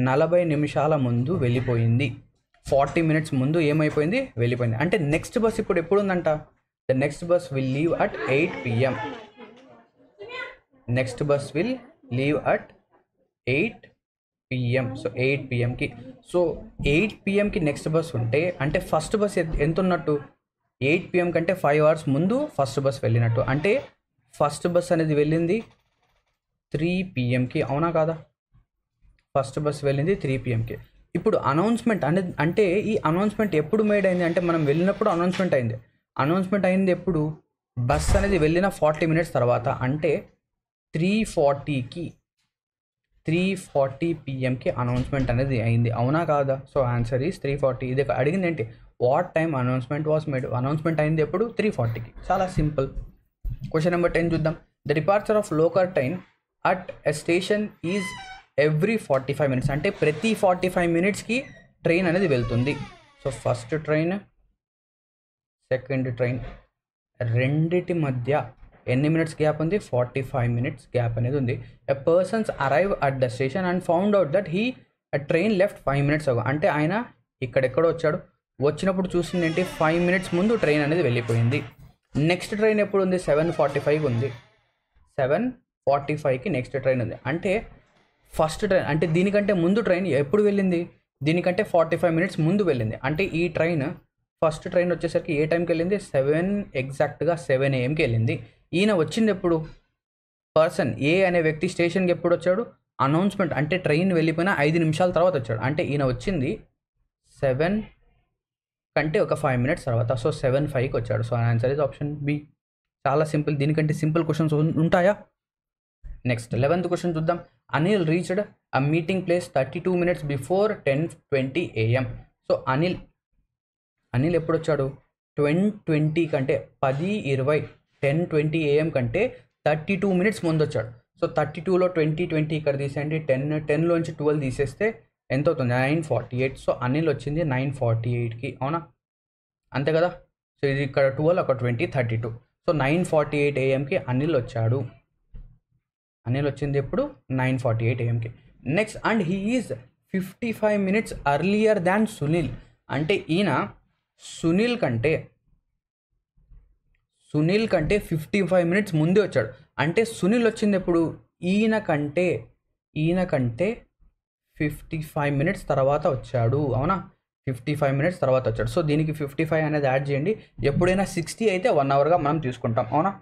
40 నిమిషాల ముందు వెళ్ళిపోయింది. 40 minutes ముందు ఏమైపోయింది? వెళ్ళిపోయింది. అంటే నెక్స్ట్ బస్ ఇప్పుడు ఎప్పుడు ఉందంట? The next bus will leave at 8 PM. Next bus will leave at 8 PM. So 8 PMకి. సో 8 PMకి నెక్స్ట్ బస్ ఉంటే అంటే ఫస్ట్ బస్ ఎంత ఉన్నట్టు? 8 PM కంటే 5 hours ముందు ఫస్ట్ బస్ వెళ్ళినట్టు. అంటే ఫస్ట్ బస్ అనేది వెళ్ళింది 3 PMకి. అవునా కాదా? ఫస్ట్ బస్ వెళ్ళింది 3 PMకి. ఇప్పుడు అనౌన్స్మెంట్ అనేది అంటే ఈ అనౌన్స్మెంట్ ఎప్పుడు మేడ్ అయింది అంటే మనం వెళ్ళినప్పుడు అనౌన్స్మెంట్ అయింది ఎప్పుడు? బస్ అనేది వెళ్ళిన 40 minutes తర్వాత. అంటే 3:40 PMకి అనౌన్స్మెంట్ అనేది అయింది. అవునా కాదా? So answer is 3:40. ఇది అడిగింది ఏంటి? What time announcement was made. Announcement అయింది ఎప్పుడు? 3:40కి. చాలా సింపుల్. క్వశ్చన్ నెంబర్ 10 చూద్దాం. The departure of local train at a station is every 45 minutes. అంటే ప్రతి 45 minutesకి ట్రైన్ అనేది వెళ్తుంది. So first train second train రెండిటి మధ్య ఎన్ని మినిట్స్ గ్యాప్ ఉంది? 45 minutes గ్యాప్ అనేది ఉంది. ఎ persons arrive at the station and found out that he train left 5 minutes ago. అంటే ఆయన ఇక్కడెక్కడో వచ్చాడు, వచ్చినప్పుడు చూసింది ఏంటి? 5 minutes ముందు ట్రైన్ అనేది వెళ్ళిపోయింది. నెక్స్ట్ ట్రైన్ ఎప్పుడు ఉంది? 7:45 ఉంది. 7:45కి నెక్స్ట్ ట్రైన్ ఉంది. అంటే ఫస్ట్ ట్రైన్ అంటే దీనికంటే ముందు ట్రైన్ ఎప్పుడు వెళ్ళింది? దీనికంటే 45 minutes ముందు వెళ్ళింది. అంటే ఈ ట్రైన్ ఫస్ట్ ట్రైన్ వచ్చేసరికి ఏ టైంకి వెళ్ళింది? ఎగ్జాక్ట్గా 7 AM వెళ్ళింది. ఈయన వచ్చింది ఎప్పుడు? పర్సన్ ఏ అనే వ్యక్తి స్టేషన్కి ఎప్పుడు వచ్చాడు? అనౌన్స్మెంట్ అంటే ట్రైన్ వెళ్ళిపోయిన 5 నిమిషాల తర్వాత వచ్చాడు. అంటే ఈయన వచ్చింది 7 కంటే ఒక 5 minutes తర్వాత. సో 7:05కి వచ్చాడు. So answer is option B. చాలా సింపుల్. దీనికంటే సింపుల్ క్వశ్చన్స్ ఉంటాయా? నెక్స్ట్ 11th క్వశ్చన్ చూద్దాం. Anil reached a meeting place 32 minutes before 10:20 AM. So Anil ఎప్పుడు వచ్చాడు? 10:20 కంటే 10:20 10:20 AM కంటే 32 minutes ముందు వచ్చాడు. సో 32లో 20 ఇక్కడ తీసేయండి. 10లోంచి 12 తీసేస్తే ఎంత అవుతుంది 9:48. సో అనిల్ వచ్చింది 9:48కి, అవునా? అంతే కదా. సో ఇది ఇక్కడ 12, అక్కడ 20, 32. సో 9:48 AM అనిల్ వచ్చాడు. అనిల్ వచ్చింది ఎప్పుడు 9:48 AM. Next, and he is 55 minutes earlier than Sunil. అంటే ఈయన సునీల్ కంటే 55 minutes ముందే వచ్చాడు. అంటే సునీల్ వచ్చింది ఎప్పుడు ఈయన కంటే 55 minutes తర్వాత వచ్చాడు, అవునా? 55 minutes తర్వాత వచ్చాడు. సో దీనికి 55 అనేది యాడ్ చేయండి. ఎప్పుడైనా 60 అయితే 1 hourగా మనం తీసుకుంటాం, అవునా?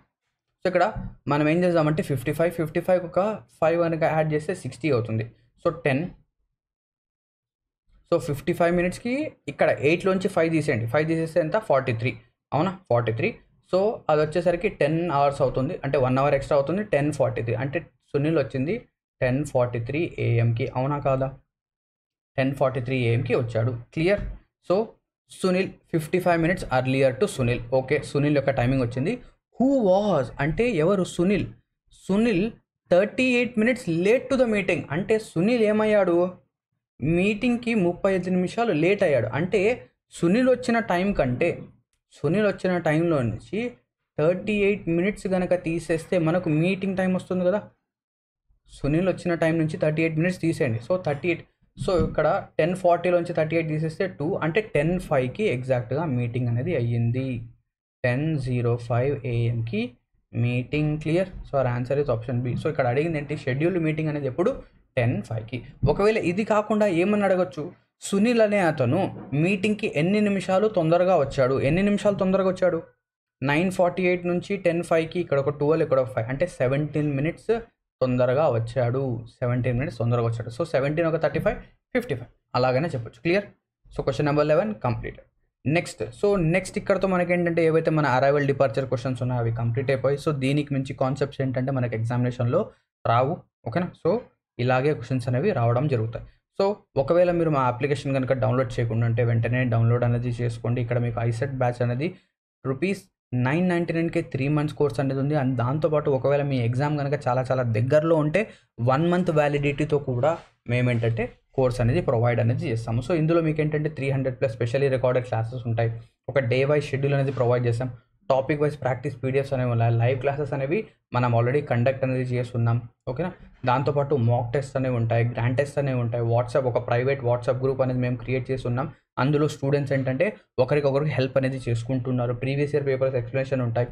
సో ఇక్కడ మనం ఏం చేద్దామంటే 55 ఒక 5 కనుక యాడ్ చేస్తే 60 అవుతుంది. సో 10. సో 55 minutesకి ఇక్కడ 8లోంచి 5 తీసేయండి. 5 తీసేస్తే ఎంత? 43, అవునా? 43. సో అది వచ్చేసరికి 10 hours అవుతుంది. అంటే 1 hour ఎక్స్ట్రా అవుతుంది. 10:43 అంటే సునీల్ వచ్చింది 10:43 AM, అవునా కాదా? 10:43 AM వచ్చాడు. Clear. So Sunil 55 minutes earlier to Sunil. Okay, Sunil యొక్క టైమింగ్ వచ్చింది. హూ వాజ్ అంటే ఎవరు? Sunil 38 minutes late to the meeting. అంటే సునీల్ ఏమయ్యాడు? మీటింగ్కి 35 నిమిషాలు లేట్ అయ్యాడు. అంటే సునీల్ వచ్చిన టైంలో నుంచి 38 minutes కనుక తీసేస్తే మనకు మీటింగ్ టైం వస్తుంది కదా. సునీల్ వచ్చిన టైం నుంచి 38 minutes తీసేయండి. సో 38. సో ఇక్కడ 10:40లోంచి 38 తీసేస్తే 2, అంటే 10:05కి ఎగ్జాక్ట్గా మీటింగ్ అనేది అయ్యింది. 10:05 AM meeting. Clear. So our answer is option B. So ఇక్కడ అడిగింది ఏంటి? షెడ్యూల్డ్ మీటింగ్ అనేది ఎప్పుడు? 10:05కి. ఒకవేళ ఇది కాకుండా ఏమని అడగచ్చు? సునీల్ అనే అతను మీటింగ్కి ఎన్ని నిమిషాలు తొందరగా వచ్చాడు? 9:48 నుంచి 10:05కి ఇక్కడ ఒక 12, ఇక్కడ ఒక 5, అంటే 17 minutes తొందరగా వచ్చాడు. 17 minutes తొందరగా వచ్చాడు. సో 17 ఒక 35, 55 అలాగనే చెప్పొచ్చు. Clear. So question number 11 complete. Next ఇక్కడతో మనకి ఏంటంటే ఏవైతే మన అరైవల్ డిపార్చర్ క్వశ్చన్స్ ఉన్నాయో అవి కంప్లీట్ అయిపోయి. సో దీనికి మించి కాన్సెప్ట్స్ ఏంటంటే మనకి ఎగ్జామినేషన్లో రావు, ఓకేనా? సో ఇలాగే క్వశ్చన్స్ అనేవి రావడం జరుగుతాయి. సో ఒకవేళ మీరు మా అప్లికేషన్ కనుక డౌన్లోడ్ చేయకుండా ఉంటే వెంటనే డౌన్లోడ్ అనేది చేసుకోండి. ఇక్కడ మీకు ఐసెట్ బ్యాచ్ అనేది ₹999కే 3 months కోర్స్ అనేది ఉంది. అండ్ దాంతోపాటు ఒకవేళ మీ ఎగ్జామ్ కనుక చాలా దగ్గరలో ఉంటే 1 month వ్యాలిడిటీతో కూడా మేమేంటంటే కోర్స్ అనేది ప్రొవైడ్ అనేది చేస్తాము. సో ఇందులో మీకు ఏంటంటే 300+ స్పెషల్లీ రికార్డెడ్ క్లాసెస్ ఉంటాయి. ఒక డే వైజ్ షెడ్యూల్ అనేది ప్రొవైడ్ చేస్తాం. టాపిక్ వైజ్ ప్రాక్టీస్ పీడిఎఫ్స్ అనేవి ఉన్నాయి. లైవ్ క్లాసెస్ అనేవి మనం ఆల్రెడీ కండక్ట్ అనేది చేస్తున్నాం, ఓకేనా? దాంతోపాటు మాక్ టెస్ట్ అనేవి ఉంటాయి, గ్రాండ్ టెస్ట్ అనేవి ఉంటాయి. ఒక ప్రైవేట్ వాట్సాప్ గ్రూప్ అనేది మేము క్రియేట్ చేస్తున్నాం. అందులో స్టూడెంట్స్ ఏంటంటే ఒకరికొకరికి హెల్ప్ అనేది చేసుకుంటున్నారు. ప్రీవియస్ ఇయర్ పేపర్స్ ఎక్స్ప్లెనేషన్ ఉంటాయి,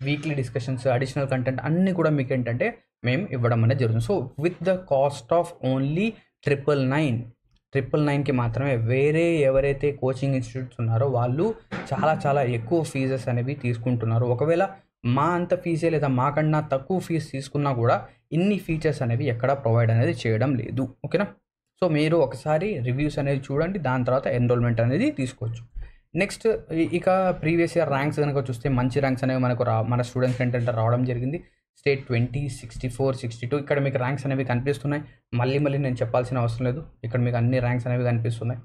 వీక్లీ డిస్కషన్స్, అడిషనల్ కంటెంట్ అన్నీ కూడా మీకు ఏంటంటే మేము ఇవ్వడం అనేది జరుగుతుంది. So with the cost of only 999కి మాత్రమే. వేరే ఎవరైతే కోచింగ్ ఇన్స్టిట్యూట్స్ ఉన్నారో వాళ్ళు చాలా ఎక్కువ ఫీజెస్ అనేవి తీసుకుంటున్నారు. ఒకవేళ మా అంత ఫీజే లేదా మాకన్నా తక్కువ ఫీజు తీసుకున్నా కూడా ఇన్ని ఫీచర్స్ అనేవి ఎక్కడా ప్రొవైడ్ అనేది చేయడం లేదు, ఓకేనా? సో మీరు ఒకసారి రివ్యూస్ అనేది చూడండి, దాని తర్వాత ఎన్రోల్మెంట్ అనేది తీసుకోవచ్చు. నెక్స్ట్ ఇక ప్రీవియస్ ఇయర్ ర్యాంక్స్ కనుక చూస్తే మంచి ర్యాంక్స్ అనేవి మనకు మన స్టూడెంట్స్ ఏంటంటే రావడం జరిగింది. స్టేట్ 20, 64, 62 ఇక్కడ మీకు ర్యాంక్స్ అనేవి కనిపిస్తున్నాయి. మళ్ళీ నేను చెప్పాల్సిన అవసరం లేదు. ఇక్కడ మీకు అన్ని ర్యాంక్స్ అనేవి కనిపిస్తున్నాయి.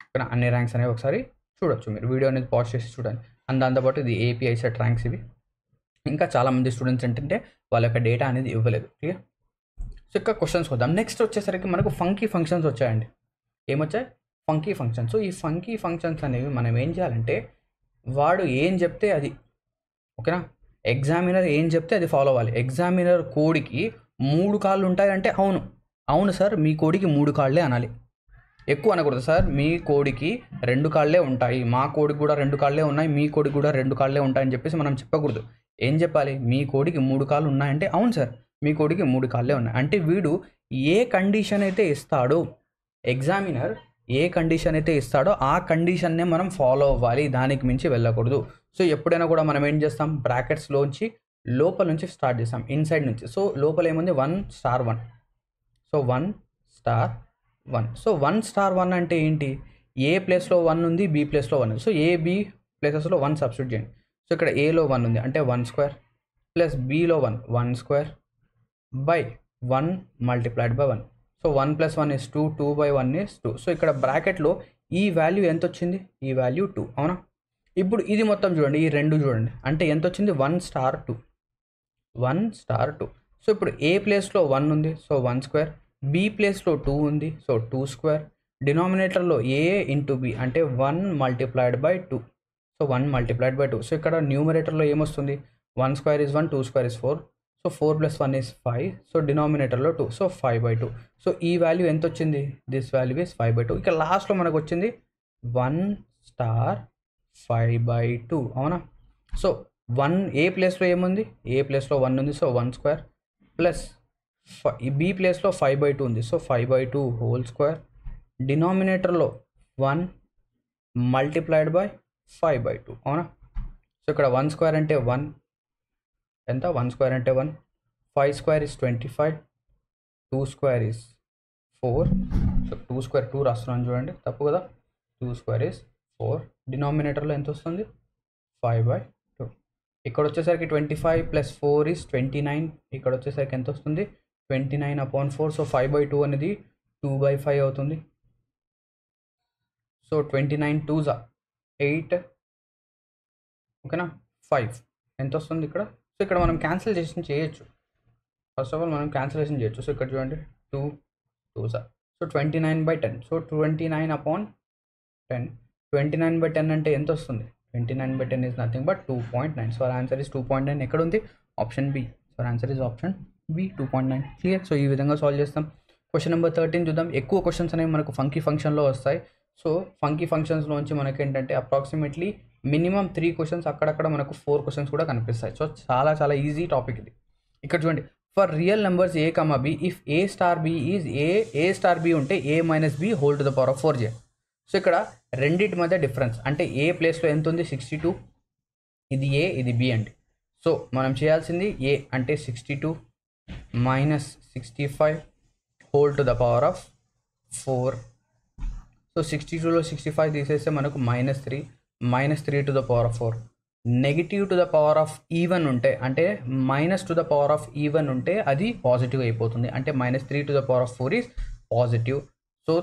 ఇక్కడ అన్ని ర్యాంక్స్ అనేవి ఒకసారి చూడొచ్చు. మీరు వీడియో అనేది పాజ్ చేసి చూడండి. అండ్ దాంతోపాటు ఇది ఏపీ ఐసెట్ ర్యాంక్స్ ఇవి. ఇంకా చాలామంది స్టూడెంట్స్ ఏంటంటే వాళ్ళ యొక్క డేటా అనేది ఇవ్వలేదు. క్లియర్. సో ఇక్కడ క్వశ్చన్స్ వద్దాం. నెక్స్ట్ వచ్చేసరికి మనకు ఫంకీ ఫంక్షన్స్ వచ్చాయండి. ఏమొచ్చాయి? Funky functions. సో ఈ ఫంకీ ఫంక్షన్స్ అనేవి మనం ఏం చేయాలంటే వాడు ఏం చెప్తే అది, ఓకేనా? ఎగ్జామినర్ ఏం చెప్తే అది ఫాలో అవ్వాలి. ఎగ్జామినర్ కోడికి 3 కాళ్ళు ఉంటాయంటే అవును సార్ మీ కోడికి 3 కాళ్ళే అనాలి. ఎక్కువ అనకూడదు. సార్ మీ కోడికి 2 కాళ్ళే ఉంటాయి, మా కోడికి కూడా 2 కాళ్ళే ఉన్నాయి, మీ కోడికి కూడా 2 కాళ్ళే ఉంటాయని చెప్పేసి మనం చెప్పకూడదు. ఏం చెప్పాలి? మీ కోడికి 3 కాళ్ళు ఉన్నాయంటే అవును సార్ మీ కోడికి 3 కాళ్ళే ఉన్నాయి. అంటే వీడు ఏ కండిషన్ అయితే ఇస్తాడో, ఎగ్జామినర్ ఏ కండిషన్ అయితే ఇస్తాడో ఆ కండిషన్నే మనం ఫాలో అవ్వాలి, దానికి మించి వెళ్ళకూడదు. సో ఎప్పుడైనా కూడా మనం ఏం చేస్తాం? బ్రాకెట్స్లోంచి లోపల నుంచి స్టార్ట్ చేస్తాం, ఇన్సైడ్ నుంచి. సో లోపల ఏముంది? 1*1. సో 1*1. సో 1*1 అంటే ఏంటి? ఏ ప్లేస్లో 1 ఉంది, బి ప్లేస్లో 1 ఉంది. సో ఏ బి ప్లేసెస్లో 1 సబ్స్టిట్యూట్ చేయండి. సో ఇక్కడ ఏలో 1 ఉంది అంటే 1² plus below 1² by 1 multiplied by 1. So 1 + 1 = 2, 2/1 = 2. So ఇక్కడ బ్రాకెట్లో ఈ వాల్యూ ఎంత వచ్చింది? ఈ వాల్యూ 2, అవునా? ఇప్పుడు ఇది మొత్తం చూడండి, ఈ రెండు చూడండి, అంటే ఎంత వచ్చింది? 1*2. 1*2. సో ఇప్పుడు ఏ ప్లేస్లో 1 ఉంది, సో 1², బి ప్లేస్లో 2 ఉంది, సో 2², డినామినేటర్లో ఏ ఇంటూ బి అంటే 1 multiplied by 2. So 1 multiplied by 2. So ఇక్కడ న్యూమరేటర్లో ఏమొస్తుంది, 1 square is 1, 2 square is 4. So 4 plus 1 is 5. So డినామినేటర్లో 2. సో 5/2. సో ఈ వాల్యూ ఎంత వచ్చింది, దిస్ వాల్యూ ఇస్ 5/2. ఇక లాస్ట్లో మనకు వచ్చింది 1 స్టార్ 5/2. అవునా. సో 1 ఏ ప్లేస్లో ఏముంది, ఏ ప్లేస్లో 1 ఉంది. సో 1 స్క్వేర్ ప్లస్ బి ప్లేస్లో 5/2 ఉంది. సో 5/2 హోల్ స్క్వేర్ డినామినేటర్లో 1 మల్టిప్లైడ్ బై 5/2. అవునా. సో ఇక్కడ 1 స్క్వేర్ అంటే 1 ఎంత, 1 స్క్వేర్ అంటే 1, 5 square is 25, 2 square is 4. So 2 square 2 రాస్తున్నాను చూడండి, తప్పు కదా. 2 స్క్వేర్ ఇస్ 4. డినామినేటర్లో ఎంత వస్తుంది, 5/2. ఇక్కడ వచ్చేసరికి 25 ప్లస్ 4 ఇస్ 29. ఇక్కడ వచ్చేసరికి ఎంత వస్తుంది, 29/4. సో 5/2 అనేది 2/5 అవుతుంది. సో 29 2s 8, ఓకేనా. 5 ఎంత వస్తుంది ఇక్కడ. సో ఇక్కడ మనం క్యాన్సిలేషన్ చేయొచ్చు. ఫస్ట్ ఆఫ్ ఆల్ మనం క్యాన్సిలేషన్ చేయొచ్చు. సో ఇక్కడ చూడండి 2 2s. సో 29/10. సో 29/10. 29/10 అంటే ఎంత వస్తుంది, 29/10 is nothing but 2.9. So our answer is 2.9. ఎక్కడ ఉంది, option B. So our answer is option B 2.9. Clear. So ఈ విధంగా సాల్వ్ చేస్తాం. క్వశ్చన్ నెంబర్ 13 చూద్దాం. ఎక్కువ క్వశ్చన్స్ అనేవి మనకు ఫంకీ ఫంక్షన్లో వస్తాయి. సో ఫంకీ ఫంక్షన్స్లోంచి మనకి ఏంటంటే అప్రాక్సిమేట్లీ మినిమం 3 క్వశ్చన్స్, అక్కడక్కడ మనకు 4 క్వశ్చన్స్ కూడా కనిపిస్తాయి. సో చాలా చాలా ఈజీ టాపిక్ ఇది. ఇక్కడ చూడండి, for real numbers a comma b if a star b is a star b ఉంటే a minus b whole to the power of 4j. So ఇక్కడ రెండింటి మధ్య డిఫరెన్స్ అంటే ఏ ప్లేస్లో ఎంత ఉంది, 62. ఇది ఏ, ఇది బి అండి. సో మనం చేయాల్సింది ఏ అంటే 62 minus 65 whole to the power of 4. So 62లో 65 తీసేస్తే మనకు -3 to the power of 4. Negative to the power of even ఉంటే అంటే minus to the power of even ఉంటే అది పాజిటివ్ అయిపోతుంది. అంటే -3 to the power of 4 is positive. So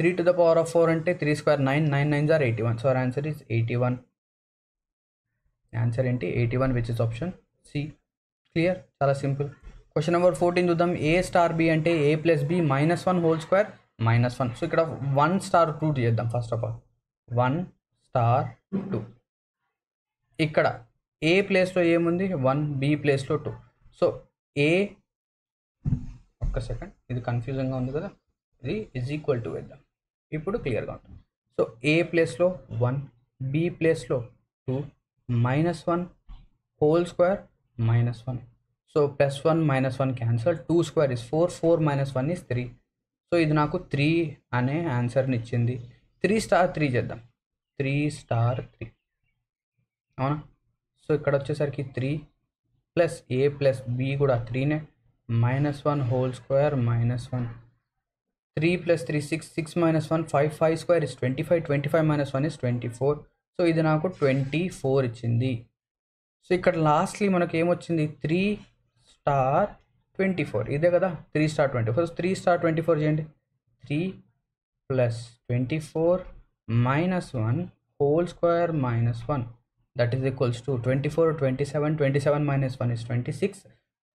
3 to the power of 4 అంటే 3 square 9, 9 9s are 81. So answer is 81. Answer ఏంటి, 81, which is option C. Clear, చాలా simple. Question number 14 చూద్దాం. A star b అంటే a plus b -1 whole square -1. So ఇక్కడ 1 star 2 చేద్దాం. First of all 1 star 2. ఇక్కడ ఏ ప్లేస్లో ఏముంది, 1, బి ప్లేస్లో 2. సో ఏ, ఒక్క సెకండ్, ఇది కన్ఫ్యూజన్గా ఉంది కదా, ఇది ఈజ్ ఈక్వల్ టు వేద్దాం. ఇప్పుడు క్లియర్గా ఉంటుంది. సో ఏ ప్లేస్లో 1, బి ప్లేస్లో 2, -1 whole square -1. So +1 -1 cancel, 2 square is 4, 4 - 1 is 3. So ఇది నాకు 3 అనే ఆన్సర్ని ఇచ్చింది. 3 స్టార్ 3 చేద్దాం. 3 స్టార్ 3, అవునా. సో ఇక్కడ వచ్చేసరికి 3 ప్లస్ ఏ ప్లస్ బి కూడా 3నే, -1 whole square -1. 3 + 3 6, 6 - 1 5, 5 square is 25, 25 - 1 is 24. So ఇది నాకు 24 ఇచ్చింది. సో ఇక్కడ లాస్ట్లీ మనకు ఏమొచ్చింది, 3 స్టార్ 24, ఇదే కదా 3 స్టార్ 24. 3 స్టార్ 24 చేయండి. 3 + 24 -1 whole square -1 that is equals to 24, 27, 27 - 1 is 26.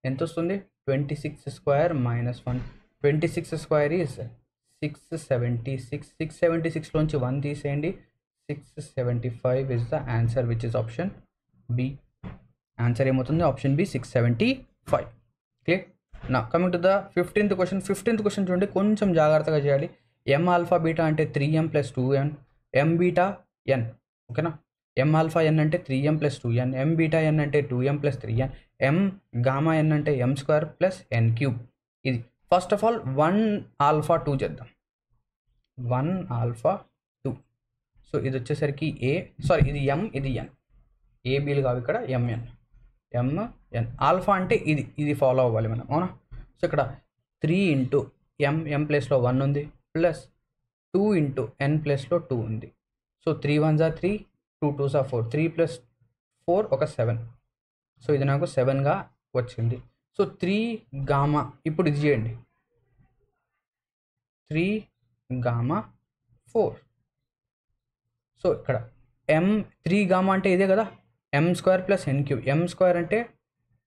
ఎంత వస్తుంది, 26 స్క్వేర్ -1. 26 square is 676. 676లోంచి 1 తీసేయండి. 675 is the answer, which is option B. Answer ఏమవుతుంది, ఆప్షన్ బి 675. క్లియర్. నా coming to the 15th question. 15th question చూడండి, కొంచెం జాగ్రత్తగా చేయాలి. m ఆల్ఫా బీటా అంటే 3m + 2n, m beta n, ఓకేనా. m ఆల్ఫా n అంటే 3m + 2n, m beta n అంటే 2m + 3n, m gamma n అంటే m² + n³. ఇది ఫస్ట్ ఆఫ్ ఆల్ 1 ఆల్ఫా 2 చేద్దాం. 1 ఆల్ఫా 2. సో ఇది వచ్చేసరికి ఏ, సారీ ఇది m, ఇది n. ఏ బీలు కావు ఇక్కడ, mn. ఆల్ఫా అంటే ఇది ఫాలో అవ్వాలి మనం, అవునా. సో ఇక్కడ 3 ఇంటూ m ప్లేస్లో 1 ఉంది, ప్లస్ 2 ఇంటూ n ప్లేస్లో 2 ఉంది. So 3 1s are 3, 2 2s are 4, 3 + 4 ఒక 7. సో ఇది నాకు 7గా వచ్చింది. సో 3 గామా, ఇప్పుడు ఇది చేయండి, 3 గామా 4. సో ఇక్కడ m3 గామా అంటే ఇదే కదా, m² + n³ m² అంటే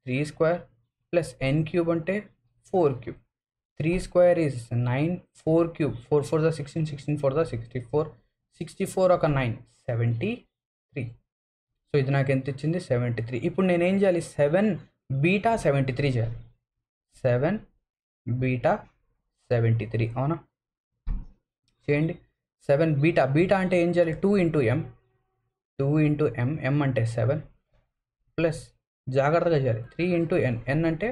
3² + n³ అంటే 4³ 3 square is 9, 4 cube, 4 4 the 16, 16 4 the 64, 64 ఒక 9, 73. సో ఇది నాకు ఎంత ఇచ్చింది 73. ఇప్పుడు నేను ఏం చేయాలి 7 బీటా 73 చేయాలి. 7 బీటా 73 అవునా, చేయండి. 7 బీటా, బీటా అంటే ఏం చేయాలి 2 ఇంటూ ఎం, 2 ఇంటూ ఎం, ఎం అంటే 7 ప్లస్ జాగ్రత్తగా చేయాలి 3 ఇంటూ ఎన్, ఎన్ అంటే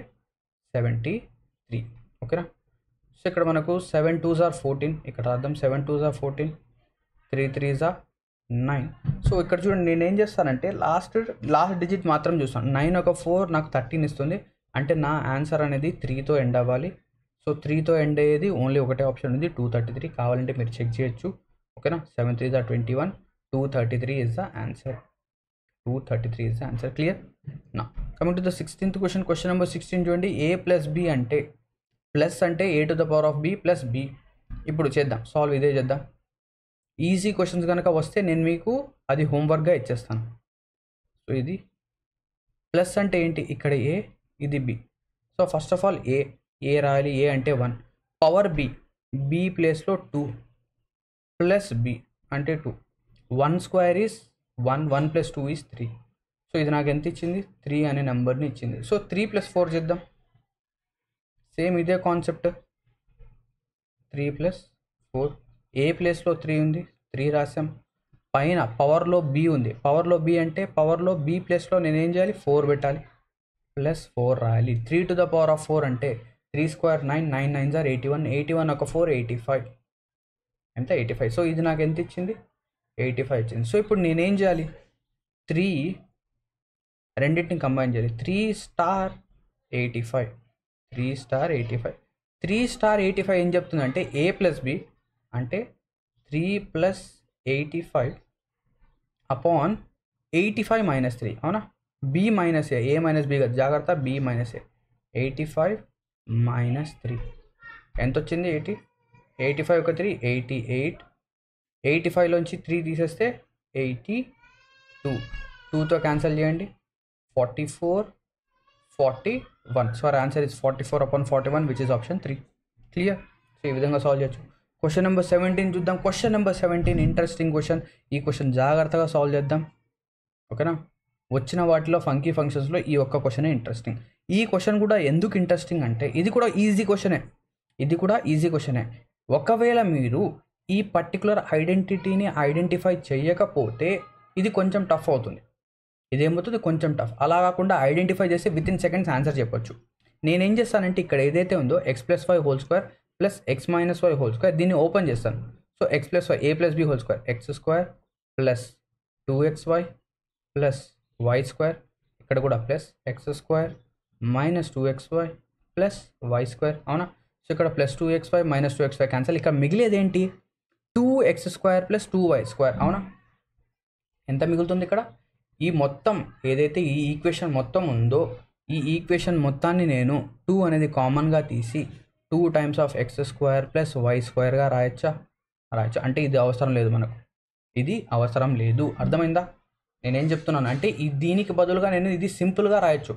73. ఓకేనా. సో ఇక్కడ మనకు 7 2s are 14, ఇక్కడ రాద్దాం 7 2s are 14, 3 3s are 9. So ఇక్కడ చూడండి నేను ఏం చేస్తానంటే లాస్ట్ డిజిట్ మాత్రం చూస్తాను. 9 ఒక 4 నాకు 13 ఇస్తుంది, అంటే నా ఆన్సర్ అనేది 3తో ఎండ్ అవ్వాలి. సో 3తో ఎండ్ అయ్యేది ఓన్లీ ఒకటే ఆప్షన్ ఉంది 233. కావాలంటే మీరు చెక్ చేయొచ్చు. ఓకేనా. 7 3s are 21, 233 is the answer. 233 is the answer. Clear? Now coming to the 16th question. Question number 16 చూడండి. a plus b అంటే ప్లస్ అంటే a to the power of b plus b. ఇప్పుడు చేద్దాం, సాల్వ్ ఇదే చేద్దాం. Easy questions కనుక వస్తే నేను మీకు అది హోంవర్క్గా ఇచ్చేస్తాను. సో ఇది ప్లస్ అంటే ఏంటి, ఇక్కడ ఏ, ఇది b. So first of all a రాయాలి. ఏ అంటే 1, పవర్ బి, బి ప్లేస్లో 2 ప్లస్ బి అంటే 2. 1 square is 1, 1 plus 2 is 3. So ఇది నాకు ఎంత ఇచ్చింది 3 అనే నెంబర్ని ఇచ్చింది. సో 3 + 4 చేద్దాం. సేమ్ ఇదే కాన్సెప్ట్, 3 + 4. ఏ ప్లేస్లో 3 ఉంది, 3 రాసాం. పైన పవర్లో బి ఉంది, పవర్లో బి అంటే పవర్లో బి ప్లేస్లో నేను ఏం చేయాలి 4 పెట్టాలి, ప్లస్ 4 రాయాలి. 3 to the power of 4 అంటే 3 స్క్వేర్ 9, 9 9s are 81, 81 ఒక 4 85, ఎంత 85. సో ఇది నాకు ఎంత ఇచ్చింది 85 ఇచ్చింది. సో ఇప్పుడు నేనేం చేయాలి 3 రెండింటిని కంబైన్ చేయాలి. 3 స్టార్ 85, 3 స్టార్ 85. 3 స్టార్ 85 ఏం చెప్తుందంటే ఏ ప్లస్ బి అంటే 3 + 85 అపాన్ 85 - 3 అవునా. బి మైనస్ ఏ మైనస్ బి కదా, జాగ్రత్త, బి మైనస్ ఏ. 85 - 3 ఎంత వచ్చింది 80. 85 ఒక 3 88. 85లోంచి 3 తీసేస్తే 82. 2తో క్యాన్సిల్ చేయండి 44, 41. So our answer is 44 upon 41 which is option 3. Clear. So ఈ విధంగా సాల్వ్ చేయొచ్చు. క్వశ్చన్ నెంబర్ 17 చూద్దాం. Question number 17 interesting question. ఈ క్వశ్చన్ జాగ్రత్తగా సాల్వ్ చేద్దాం. ఓకేనా. వచ్చిన వాటిలో ఫంకీ ఫంక్షన్స్లో ఈ ఒక్క క్వశ్చనే ఇంట్రెస్టింగ్. ఈ క్వశ్చన్ కూడా ఎందుకు ఇంట్రెస్టింగ్ అంటే ఇది కూడా ఈజీ క్వశ్చనే. ఒకవేళ మీరు ఈ పర్టికులర్ ఐడెంటిటీని ఐడెంటిఫై చేయకపోతే ఇది కొంచెం టఫ్ అవుతుంది. ఇదేమవుతుంది కొంచెం టఫ్. అలా కాకుండా ఐడెంటిఫై చేసి విత్ ఇన్ సెకండ్స్ ఆన్సర్ చెప్పొచ్చు. నేనేం చేస్తానంటే ఇక్కడ ఏదైతే ఉందో x + y² + x - y² దీన్ని ఓపెన్ చేస్తాను. So x + y, a + b² x² + 2xy + y², ఇక్కడ కూడా ప్లస్ x² - 2xy + y², అవునా. సో ఇక్కడ ప్లస్ 2xy - 2xy క్యాన్సల్. ఇక్కడ మిగిలేది ఏంటి 2x² + 2y², అవునా. ఎంత మిగులుతుంది ఇక్కడ, ఈ మొత్తం ఏదైతే ఈ ఈక్వేషన్ మొత్తం ఉందో ఈ ఈక్వేషన్ మొత్తాన్ని నేను 2 అనేది కామన్గా తీసి 2 టైమ్స్ ఆఫ్ x² + y²గా రాయొచ్చు. అంటే ఇది అవసరం లేదు మనకు, ఇది అవసరం లేదు. అర్థమైందా నేనేం చెప్తున్నాను అంటే దీనికి బదులుగా నేను ఇది సింపుల్గా రాయొచ్చు,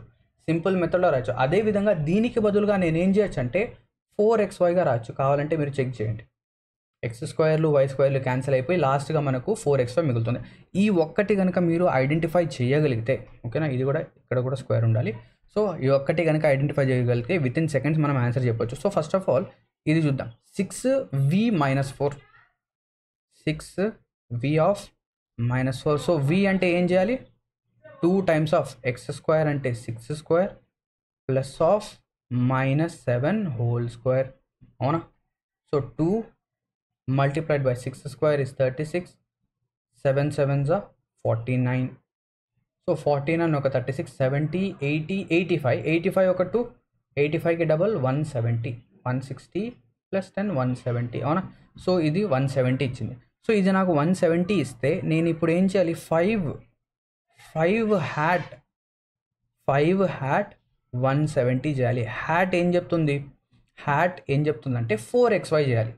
సింపుల్ మెథడ్లో రాయొచ్చు. అదేవిధంగా దీనికి బదులుగా నేను ఏం చేయొచ్చు అంటే 4xyగా రాయొచ్చు. కావాలంటే మీరు చెక్ చేయండి. x² y² క్యాన్సిల్ అయిపోయి లాస్ట్గా మనకు 4xy మిగులుతుంది. ఈ ఒక్కటి కనుక మీరు ఐడెంటిఫై చేయగలిగితే, ఓకేనా, ఇది కూడా ఇక్కడ కూడా స్క్వేర్ ఉండాలి. సో ఈ ఒక్కటి కనుక ఐడెంటిఫై చేయగలిగితే విత్ ఇన్ సెకండ్స్ మనం ఆన్సర్ చెప్పొచ్చు. సో ఫస్ట్ ఆఫ్ ఆల్ ఇది చూద్దాం. 6v - 4, 6v of -4. So v అంటే ఏం చేయాలి 2 టైమ్స్ ఆఫ్ x² అంటే 6² ప్లస్ ఆఫ్ -7² అవునా. So 2 multiplied by 6² is 36, 7 7s are 49. So 49 ఒక 36, 70, 80, 85, 85 ఒక 2, 85కి డబల్ 170, 160 + 10 170, అవునా. సో ఇది 170 ఇచ్చింది. సో ఇది నాకు 170 ఇస్తే నేను ఇప్పుడు ఏం చేయాలి 5 హ్యాట్ 170 చేయాలి. హ్యాట్ ఏం చెప్తుంది అంటే 4xy చేయాలి.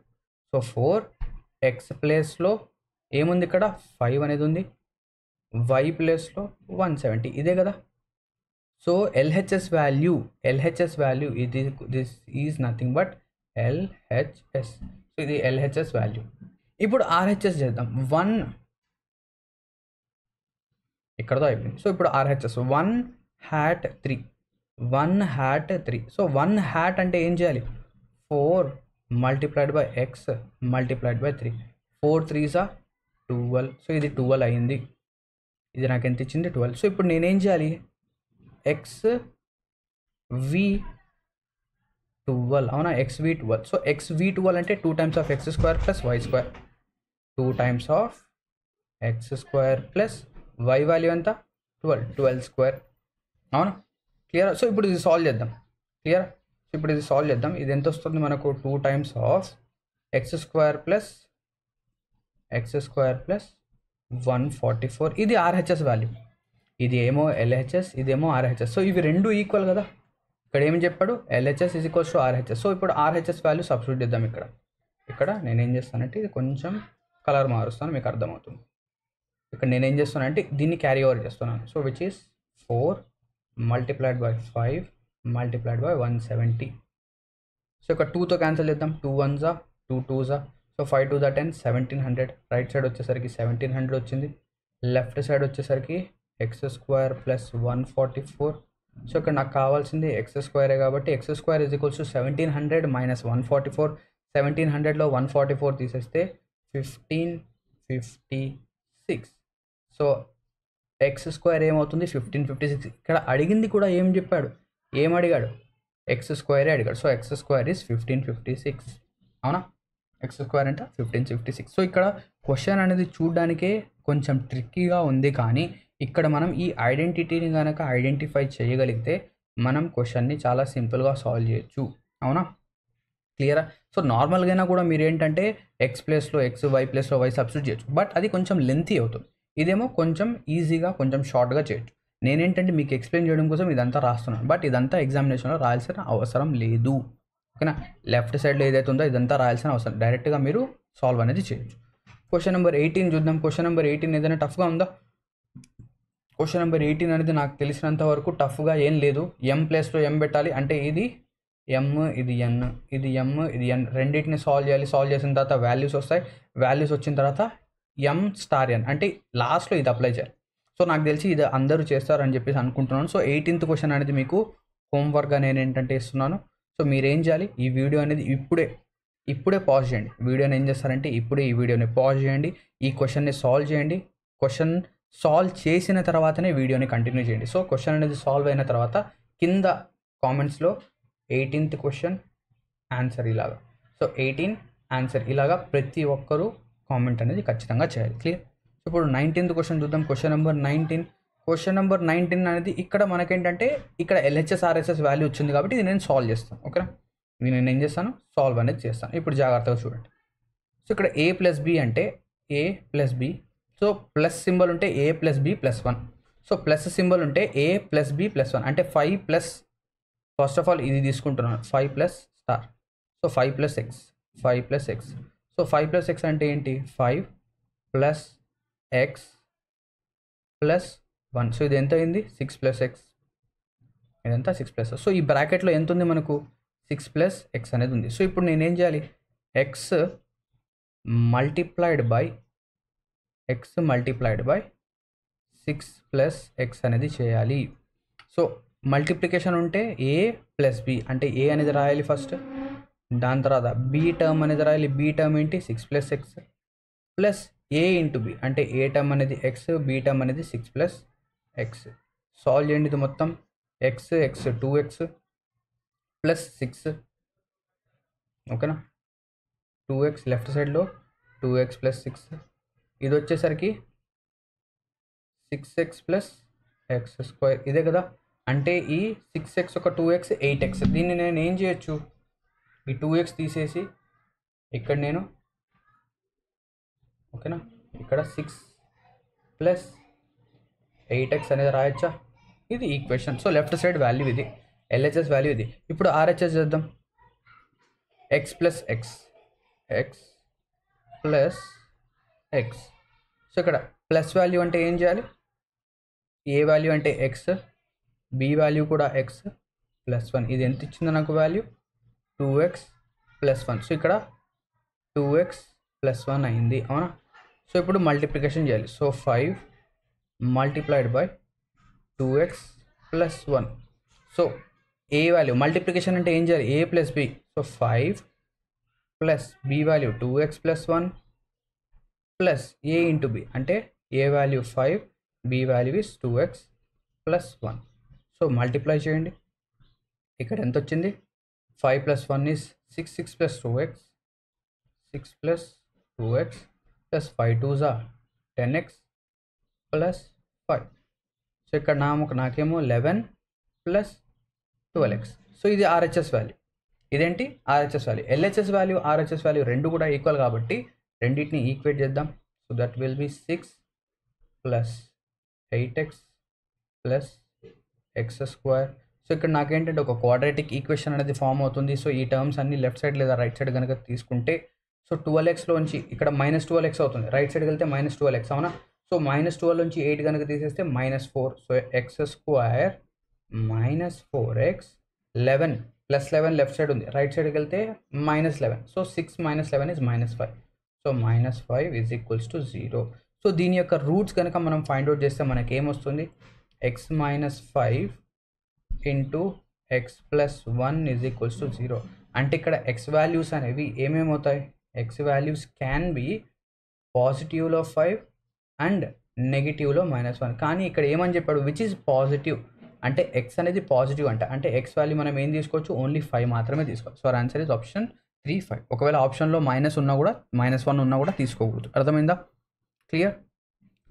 సో 4x ప్లేస్లో ఏముంది ఇక్కడ 5 అనేది ఉంది, y ప్లేస్లో 170, ఇదే కదా. సో LHS వాల్యూ ఇది this is nothing but LHS. So ఇది LHS వాల్యూ. ఇప్పుడు RHS చేద్దాం. 1 ఇక్కడతో అయిపోయింది. సో ఇప్పుడు RHS 1 hat 3 1 hat 3. So 1 hat అంటే ఏం చేయాలి? 4 multiplied by x multiplied by 3. 4 3s are 12. So ఇది 12 అయింది. ఇది నాకు ఎంత ఇచ్చింది? 12. సో ఇప్పుడు నేనేం చేయాలి? XV12 అవునా? XV12. సో XV12 అంటే 2 times of x square plus y square. 2 times of x square plus y value ఎంత? 12 స్క్వేర్ అవునా? క్లియర్? సో ఇప్పుడు ఇది సాల్వ్ చేద్దాం. క్లియర్? సో ఇప్పుడు ఇది సాల్వ్ చేద్దాం. ఇది ఎంత వస్తుంది మనకు? 2 times of x square plus 144. ఇది RHS వాల్యూ. ఇది ఏమో LHS, ఇదేమో RHS. సో ఇవి రెండు ఈక్వల్ కదా. ఇక్కడ ఏమి చెప్పాడు? LHS is equals to RHS. So ఇప్పుడు RHS వాల్యూ సబ్స్టిట్యూట్ చేద్దాం. ఇక్కడ నేనేం చేస్తానంటే ఇది కొంచెం కలర్ మారుస్తాను, మీకు అర్థమవుతుంది. ఇక్కడ నేనేం చేస్తానంటే దీన్ని క్యారీ ఓవర్ చేస్తున్నాను. So which is 4 multiplied by 5 multiplied by 170. So ఇక్కడ 2తో క్యాన్సిల్ చేద్దాం. 2 1s are 2 2s are. So 5 2s are 10, 1700. Right side వచ్చేసరికి 1700 వచ్చింది. లెఫ్ట్ సైడ్ వచ్చేసరికి x square plus 144. సో ఇక్కడ నాకు కావాల్సింది x స్క్వేరే కాబట్టి x square is equals to 1700 minus 144. 1700లో 144 తీసేస్తే 1556. సో x స్క్వేర్ ఏమవుతుంది? 1556. ఇక్కడ అడిగింది కూడా ఏం చెప్పాడు? ఏం అడిగాడు? x స్క్వేరే అడిగాడు. సో x స్క్వేర్ ఈజ్ 1556 అవునా? x స్క్వేర్ అంటే 1556. సో ఇక్కడ క్వశ్చన్ అనేది చూడడానికే కొంచెం ట్రిక్కీగా ఉంది, కానీ ఇక్కడ మనం ఈ ఐడెంటిటీని కనుక ఐడెంటిఫై చేయగలిగితే మనం క్వశ్చన్ని చాలా సింపుల్గా సాల్వ్ చేయొచ్చు అవునా? క్లియరా? సో నార్మల్గా కూడా మీరు ఏంటంటే ఎక్స్ ప్లేస్లో ఎక్స్, వై ప్లేస్లో వై సబ్స్టిట్యూట్ చేయొచ్చు, బట్ అది కొంచెం లెంతీ అవుతుంది. ఇదేమో కొంచెం ఈజీగా కొంచెం షార్ట్గా చేయొచ్చు. నేనేంటంటే మీకు ఎక్స్ప్లెయిన్ చేయడం కోసం ఇదంతా రాస్తున్నాను, బట్ ఇదంతా ఎగ్జామినేషన్లో రాయాల్సిన అవసరం లేదు. ఓకేనా? లెఫ్ట్ సైడ్లో ఏదైతే ఉందో ఇదంతా రాయాల్సిన అవసరం, డైరెక్ట్గా మీరు సాల్వ్ అనేది చేయొచ్చు. క్వశ్చన్ నెంబర్ 18 చూద్దాం. క్వశ్చన్ నెంబర్ 18 ఏదైనా టఫ్గా ఉందా? క్వశ్చన్ నెంబర్ 18 అనేది నాకు తెలిసినంత వరకు టఫ్గా ఏం లేదు. ఎం ప్లేస్లో ఎం పెట్టాలి అంటే ఇది ఎమ్, ఇది ఎన్, ఇది ఎమ్, ఇది ఎన్, రెండింటిని సాల్వ్ చేయాలి. సాల్వ్ చేసిన తర్వాత వాల్యూస్ వస్తాయి. వాల్యూస్ వచ్చిన తర్వాత ఎం స్టార్ ఎన్ అంటే లాస్ట్లో ఇది అప్లై చేయాలి. సో నాకు తెలిసి ఇది అందరూ చేస్తారని చెప్పేసి అనుకుంటున్నాను. సో 18th క్వశ్చన్ అనేది మీకు హోంవర్క్గా నేను ఏంటంటే ఇస్తున్నాను. సో మీరు ఏం చేయాలి? ఈ వీడియో అనేది ఇప్పుడే పాజ్ చేయండి. వీడియోని ఏం చేస్తారంటే ఇప్పుడే ఈ వీడియోని పాజ్ చేయండి, ఈ క్వశ్చన్ని సాల్వ్ చేయండి. క్వశ్చన్ సాల్వ్ చేసిన తర్వాతనే వీడియోని కంటిన్యూ చేయండి. సో క్వశ్చన్ అనేది సాల్వ్ అయిన తర్వాత కింద కామెంట్స్లో 18th క్వశ్చన్ ఆన్సర్ ఇలాగా, సో 18 ఆన్సర్ ఇలాగా ప్రతి ఒక్కరూ కామెంట్ అనేది ఖచ్చితంగా చేయాలి. క్లియర్? ఇప్పుడు 19th క్వశ్చన్ చూద్దాం. Question number 19. క్వశ్చన్ నెంబర్ 19 అనేది ఇక్కడ మనకేంటంటే ఇక్కడ LHS RHS వాల్యూ వచ్చింది కాబట్టి ఇది నేను సాల్వ్ చేస్తాను. ఓకేనా? నేను ఏం చేస్తాను? సాల్వ్ అనేది చేస్తాను. ఇప్పుడు జాగ్రత్తగా చూడండి. సో ఇక్కడ A ప్లస్ బి అంటే A plus B. So plus symbol ఉంటే A plus B plus 1. So plus symbol ఉంటే A ప్లస్ బి ప్లస్ 1 అంటే 5 ప్లస్, ఫస్ట్ ఆఫ్ ఆల్ ఇది తీసుకుంటున్నాను, 5 plus star. So 5 plus X, 5 plus X. So 5 plus X అంటే ఏంటి? 5 plus X plus 1. So ఇది ఎంత అయింది? 6 ప్లస్ ఎక్స్. ఇదంతా 6 ప్లస్. సో ఈ బ్రాకెట్లో ఎంత ఉంది మనకు? 6 ప్లస్ ఎక్స్ అనేది ఉంది. సో ఇప్పుడు నేనేం చేయాలి? X multiplied by 6 plus X అనేది చేయాలి. సో మల్టిప్లికేషన్ ఉంటే A ప్లస్ బి అంటే A అనేది రాయాలి ఫస్ట్, దాని తర్వాత B టర్మ్ అనేది రాయాలి. B టర్మ్ ఏంటి? 6 plus X plus A into B అంటే A టర్మ్ అనేది ఎక్స్, B టర్మ్ అనేది 6 ప్లస్ ఎక్స్. సాల్వ్ చేయండి ఇది మొత్తం. X 2x plus 6. ఓకేనా? 2x లెఫ్ట్ సైడ్లో 2x ప్లస్ 6. ఇది వచ్చేసరికి 6x ప్లస్ ఎక్స్ స్క్వేర్. ఇదే కదా? అంటే ఈ 6x ఒక 2x 8x. దీన్ని నేను ఏం చేయొచ్చు? ఈ 2x తీసేసి ఇక్కడ నేను, ఓకేనా, ఇక్కడ 6 ప్లస్ 8x అనేది రాయొచ్చా? ఇది equation. So left side value ఇది, LHS వాల్యూ ఇది. ఇప్పుడు RHS చేద్దాం. x plus X, X plus X. So ఇక్కడ ప్లస్ వాల్యూ అంటే ఏం చేయాలి? ఏ వాల్యూ అంటే ఎక్స్, బి వాల్యూ కూడా ఎక్స్ ప్లస్ 1. ఇది ఎంత ఇచ్చిందో నాకు వాల్యూ? 2x plus 1. సో ఇక్కడ 2x ప్లస్ 1 అయింది, అవునా? సో ఇప్పుడు మల్టిప్లికేషన్ చేయాలి. So 5 multiplied by 2x plus 1. So A value multiplication అంటే ఏం చేయాలి? a plus b. So 5 plus b value 2x plus 1 plus a into b, అంటే a value 5, b value is 2x plus 1. So multiply చేయండి. ఇక్కడ ఎంత వచ్చింది? 5 plus 1 is 6, 6 plus 2x, 6 plus 2x plus 5 2s are 10x plus 5. So ఇక్కడ నాకేమో 11 plus 12x. So ఇది RHS value. ఇదేంటి? RHS value. LHS value, RHS value రెండు కూడా ఈక్వల్ కాబట్టి రెండింటిని ఈక్వేట్ చేద్దాం. So that will be 6 plus 8x plus X square. So ఇక్కడ నాకేంటంటే ఒక క్వాడ్రాటిక్ ఈక్వేషన్ అనేది ఫామ్ అవుతుంది. సో ఈ టర్మ్స్ అన్ని లెఫ్ట్ సైడ్ లేదా రైట్ సైడ్ కనుక తీసుకుంటే సో 12xలోంచి ఇక్కడ -12x అవుతుంది, రైట్ సైడ్కి వెళ్తే -12x, అవునా? సో -12 నుంచి 8 కనుక తీసేస్తే -4. So X square -4x, 11 plus 11 left side ఉంది, రైట్ సైడ్కి వెళ్తే -11. So 6 - 11 is -5. So -5 is equals to 0. So దీని యొక్క రూట్స్ కనుక మనం ఫైండ్ అవుట్ చేస్తే మనకి ఏమొస్తుంది? x - 5 into x plus 1 is equals to 0. అంటే ఇక్కడ ఎక్స్ వాల్యూస్ అనేవి ఏమేమవుతాయి? ఎక్స్ వాల్యూస్ క్యాన్ బి పాజిటివ్లో 5 అండ్ నెగిటివ్లో -1. కానీ ఇక్కడ ఏమని చెప్పాడు? విచ్ ఈజ్ పాజిటివ్ అంటే ఎక్స్ అనేది పాజిటివ్ అంటే ఎక్స్ వాల్యూ మనం ఏం తీసుకోవచ్చు? ఓన్లీ 5 మాత్రమే తీసుకోవచ్చు. So answer is option 3, 5. ఒకవేళ ఆప్షన్లో మైనస్ ఉన్నా కూడా -1 ఉన్నా కూడా తీసుకోకూడదు. అర్థమైందా? క్లియర్?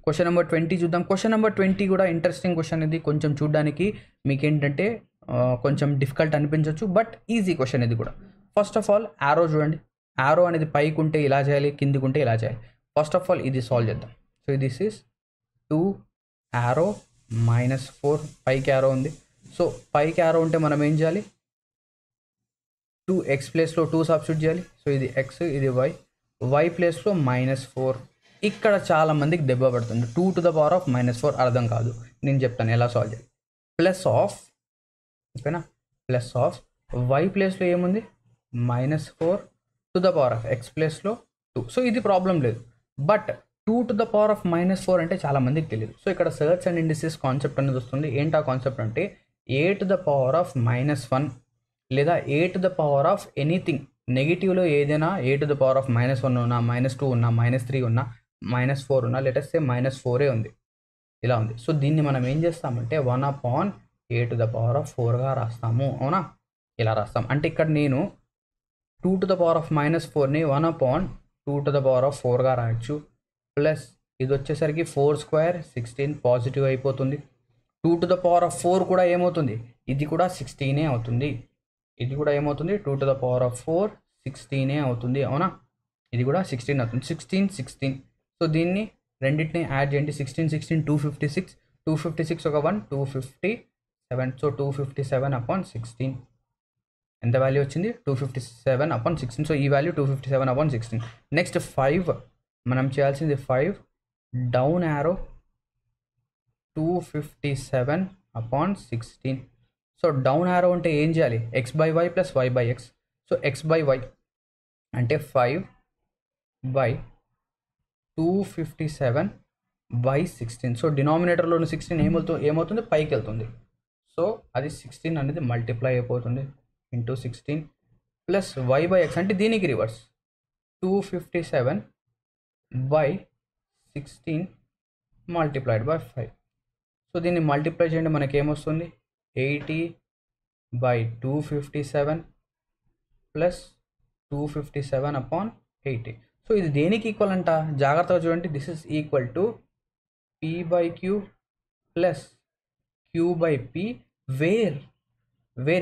క్వశ్చన్ నెంబర్ 20 చూద్దాం. క్వశ్చన్ నెంబర్ 20 కూడా ఇంట్రెస్టింగ్ క్వశ్చన్. ఇది కొంచెం చూడడానికి మీకేంటంటే కొంచెం డిఫికల్ట్ అనిపించవచ్చు, బట్ ఈజీ క్వశ్చన్ ఇది కూడా. ఫస్ట్ ఆఫ్ ఆల్ యారో చూడండి. యారో అనేది పైకి ఉంటే ఇలా చేయాలి, కిందికి ఉంటే ఇలా చేయాలి. ఫస్ట్ ఆఫ్ ఆల్ ఇది సాల్వ్ చేద్దాం. సో దిస్ ఈస్ 2 యారో -4, పైకి యారో ఉంది. సో పైకి యారో ఉంటే మనం ఏం చేయాలి? 2x ప్లేస్లో 2 సబ్స్టిట్యూట్ చేయాలి. సో ఇది x, ఇది y ప్లేస్లో -4. ఇక్కడ చాలా మందికి దెబ్బ పడుతుంది. 2 to the power of -4 అర్థం కాదు, నేను చెప్తాను ఎలా సాల్వ్ చేయాలి. ప్లస్ ఆఫ్, ఓకేనా, ప్లస్ ఆఫ్ y ప్లేస్లో ఏముంది? -4 to the power of x ప్లేస్లో 2. సో ఇది ప్రాబ్లం లేదు. But 2 to the power of -4 అంటే చాలా మందికి తెలియదు. సో ఇక్కడ సర్చ్ అండ్ ఇండిసెస్ కాన్సెప్ట్ అనేది వస్తుంది. ఏంటి ఆ కాన్సెప్ట్ అంటే a to the power of -1 లేదా a to the power of anything నెగిటివ్లో ఏదైనా a to the power of -1 ఉన్నా, -2 ఉన్నా, -3 ఉన్నా, -4 ఉన్నా, లెటెస్ట్ సే -4 ఉంది, ఇలా ఉంది. సో దీన్ని మనం ఏం చేస్తామంటే 1/a to the power of 4గా రాస్తాము, అవునా? ఇలా రాస్తాం. అంటే ఇక్కడ నేను 2 to the power of -4ని 1/2 to the power of 4గా రాయొచ్చు. ప్లస్ ఇది వచ్చేసరికి 4 స్క్వేర్ 16 పాజిటివ్ అయిపోతుంది. 2 to the power of 4 కూడా ఏమవుతుంది? ఇది కూడా 16 అవుతుంది. ఇది కూడా ఏమవుతుంది? 2 to the power of 4 16 అవుతుంది, అవునా? ఇది కూడా 16 అవుతుంది. 16 16. సో దీన్ని రెండింటిని యాడ్ చేయండి. 16 16 256, 256 ఒక 1 257. సో 257/16 ఎంత వాల్యూ వచ్చింది? 257/16. సో ఈ వాల్యూ 257/16. నెక్స్ట్ 5 మనం చేయాల్సింది 5 down arrow 257/16. So down arrow అంటే ఏం చేయాలి? x/y plus y/x. So x/y అంటే 5/257/16. సో డినామినేటర్లోని 16 ఏమవుతుంది? పైకి వెళ్తుంది. సో అది 16 అనేది మల్టిప్లై అయిపోతుంది ఇంటూ 16 ప్లస్ y/x అంటే దీనికి రివర్స్ 257/16 మల్టిప్లైడ్ బై 5. సో దీన్ని మల్టిప్లై చేయండి, మనకి ఏమొస్తుంది? 80/257 ప్లస్ 257/80. సో ఇది దేనికి ఈక్వల్ అంట? జాగ్రత్తగా చూడండి. This is equal to p/q plus q/p. Where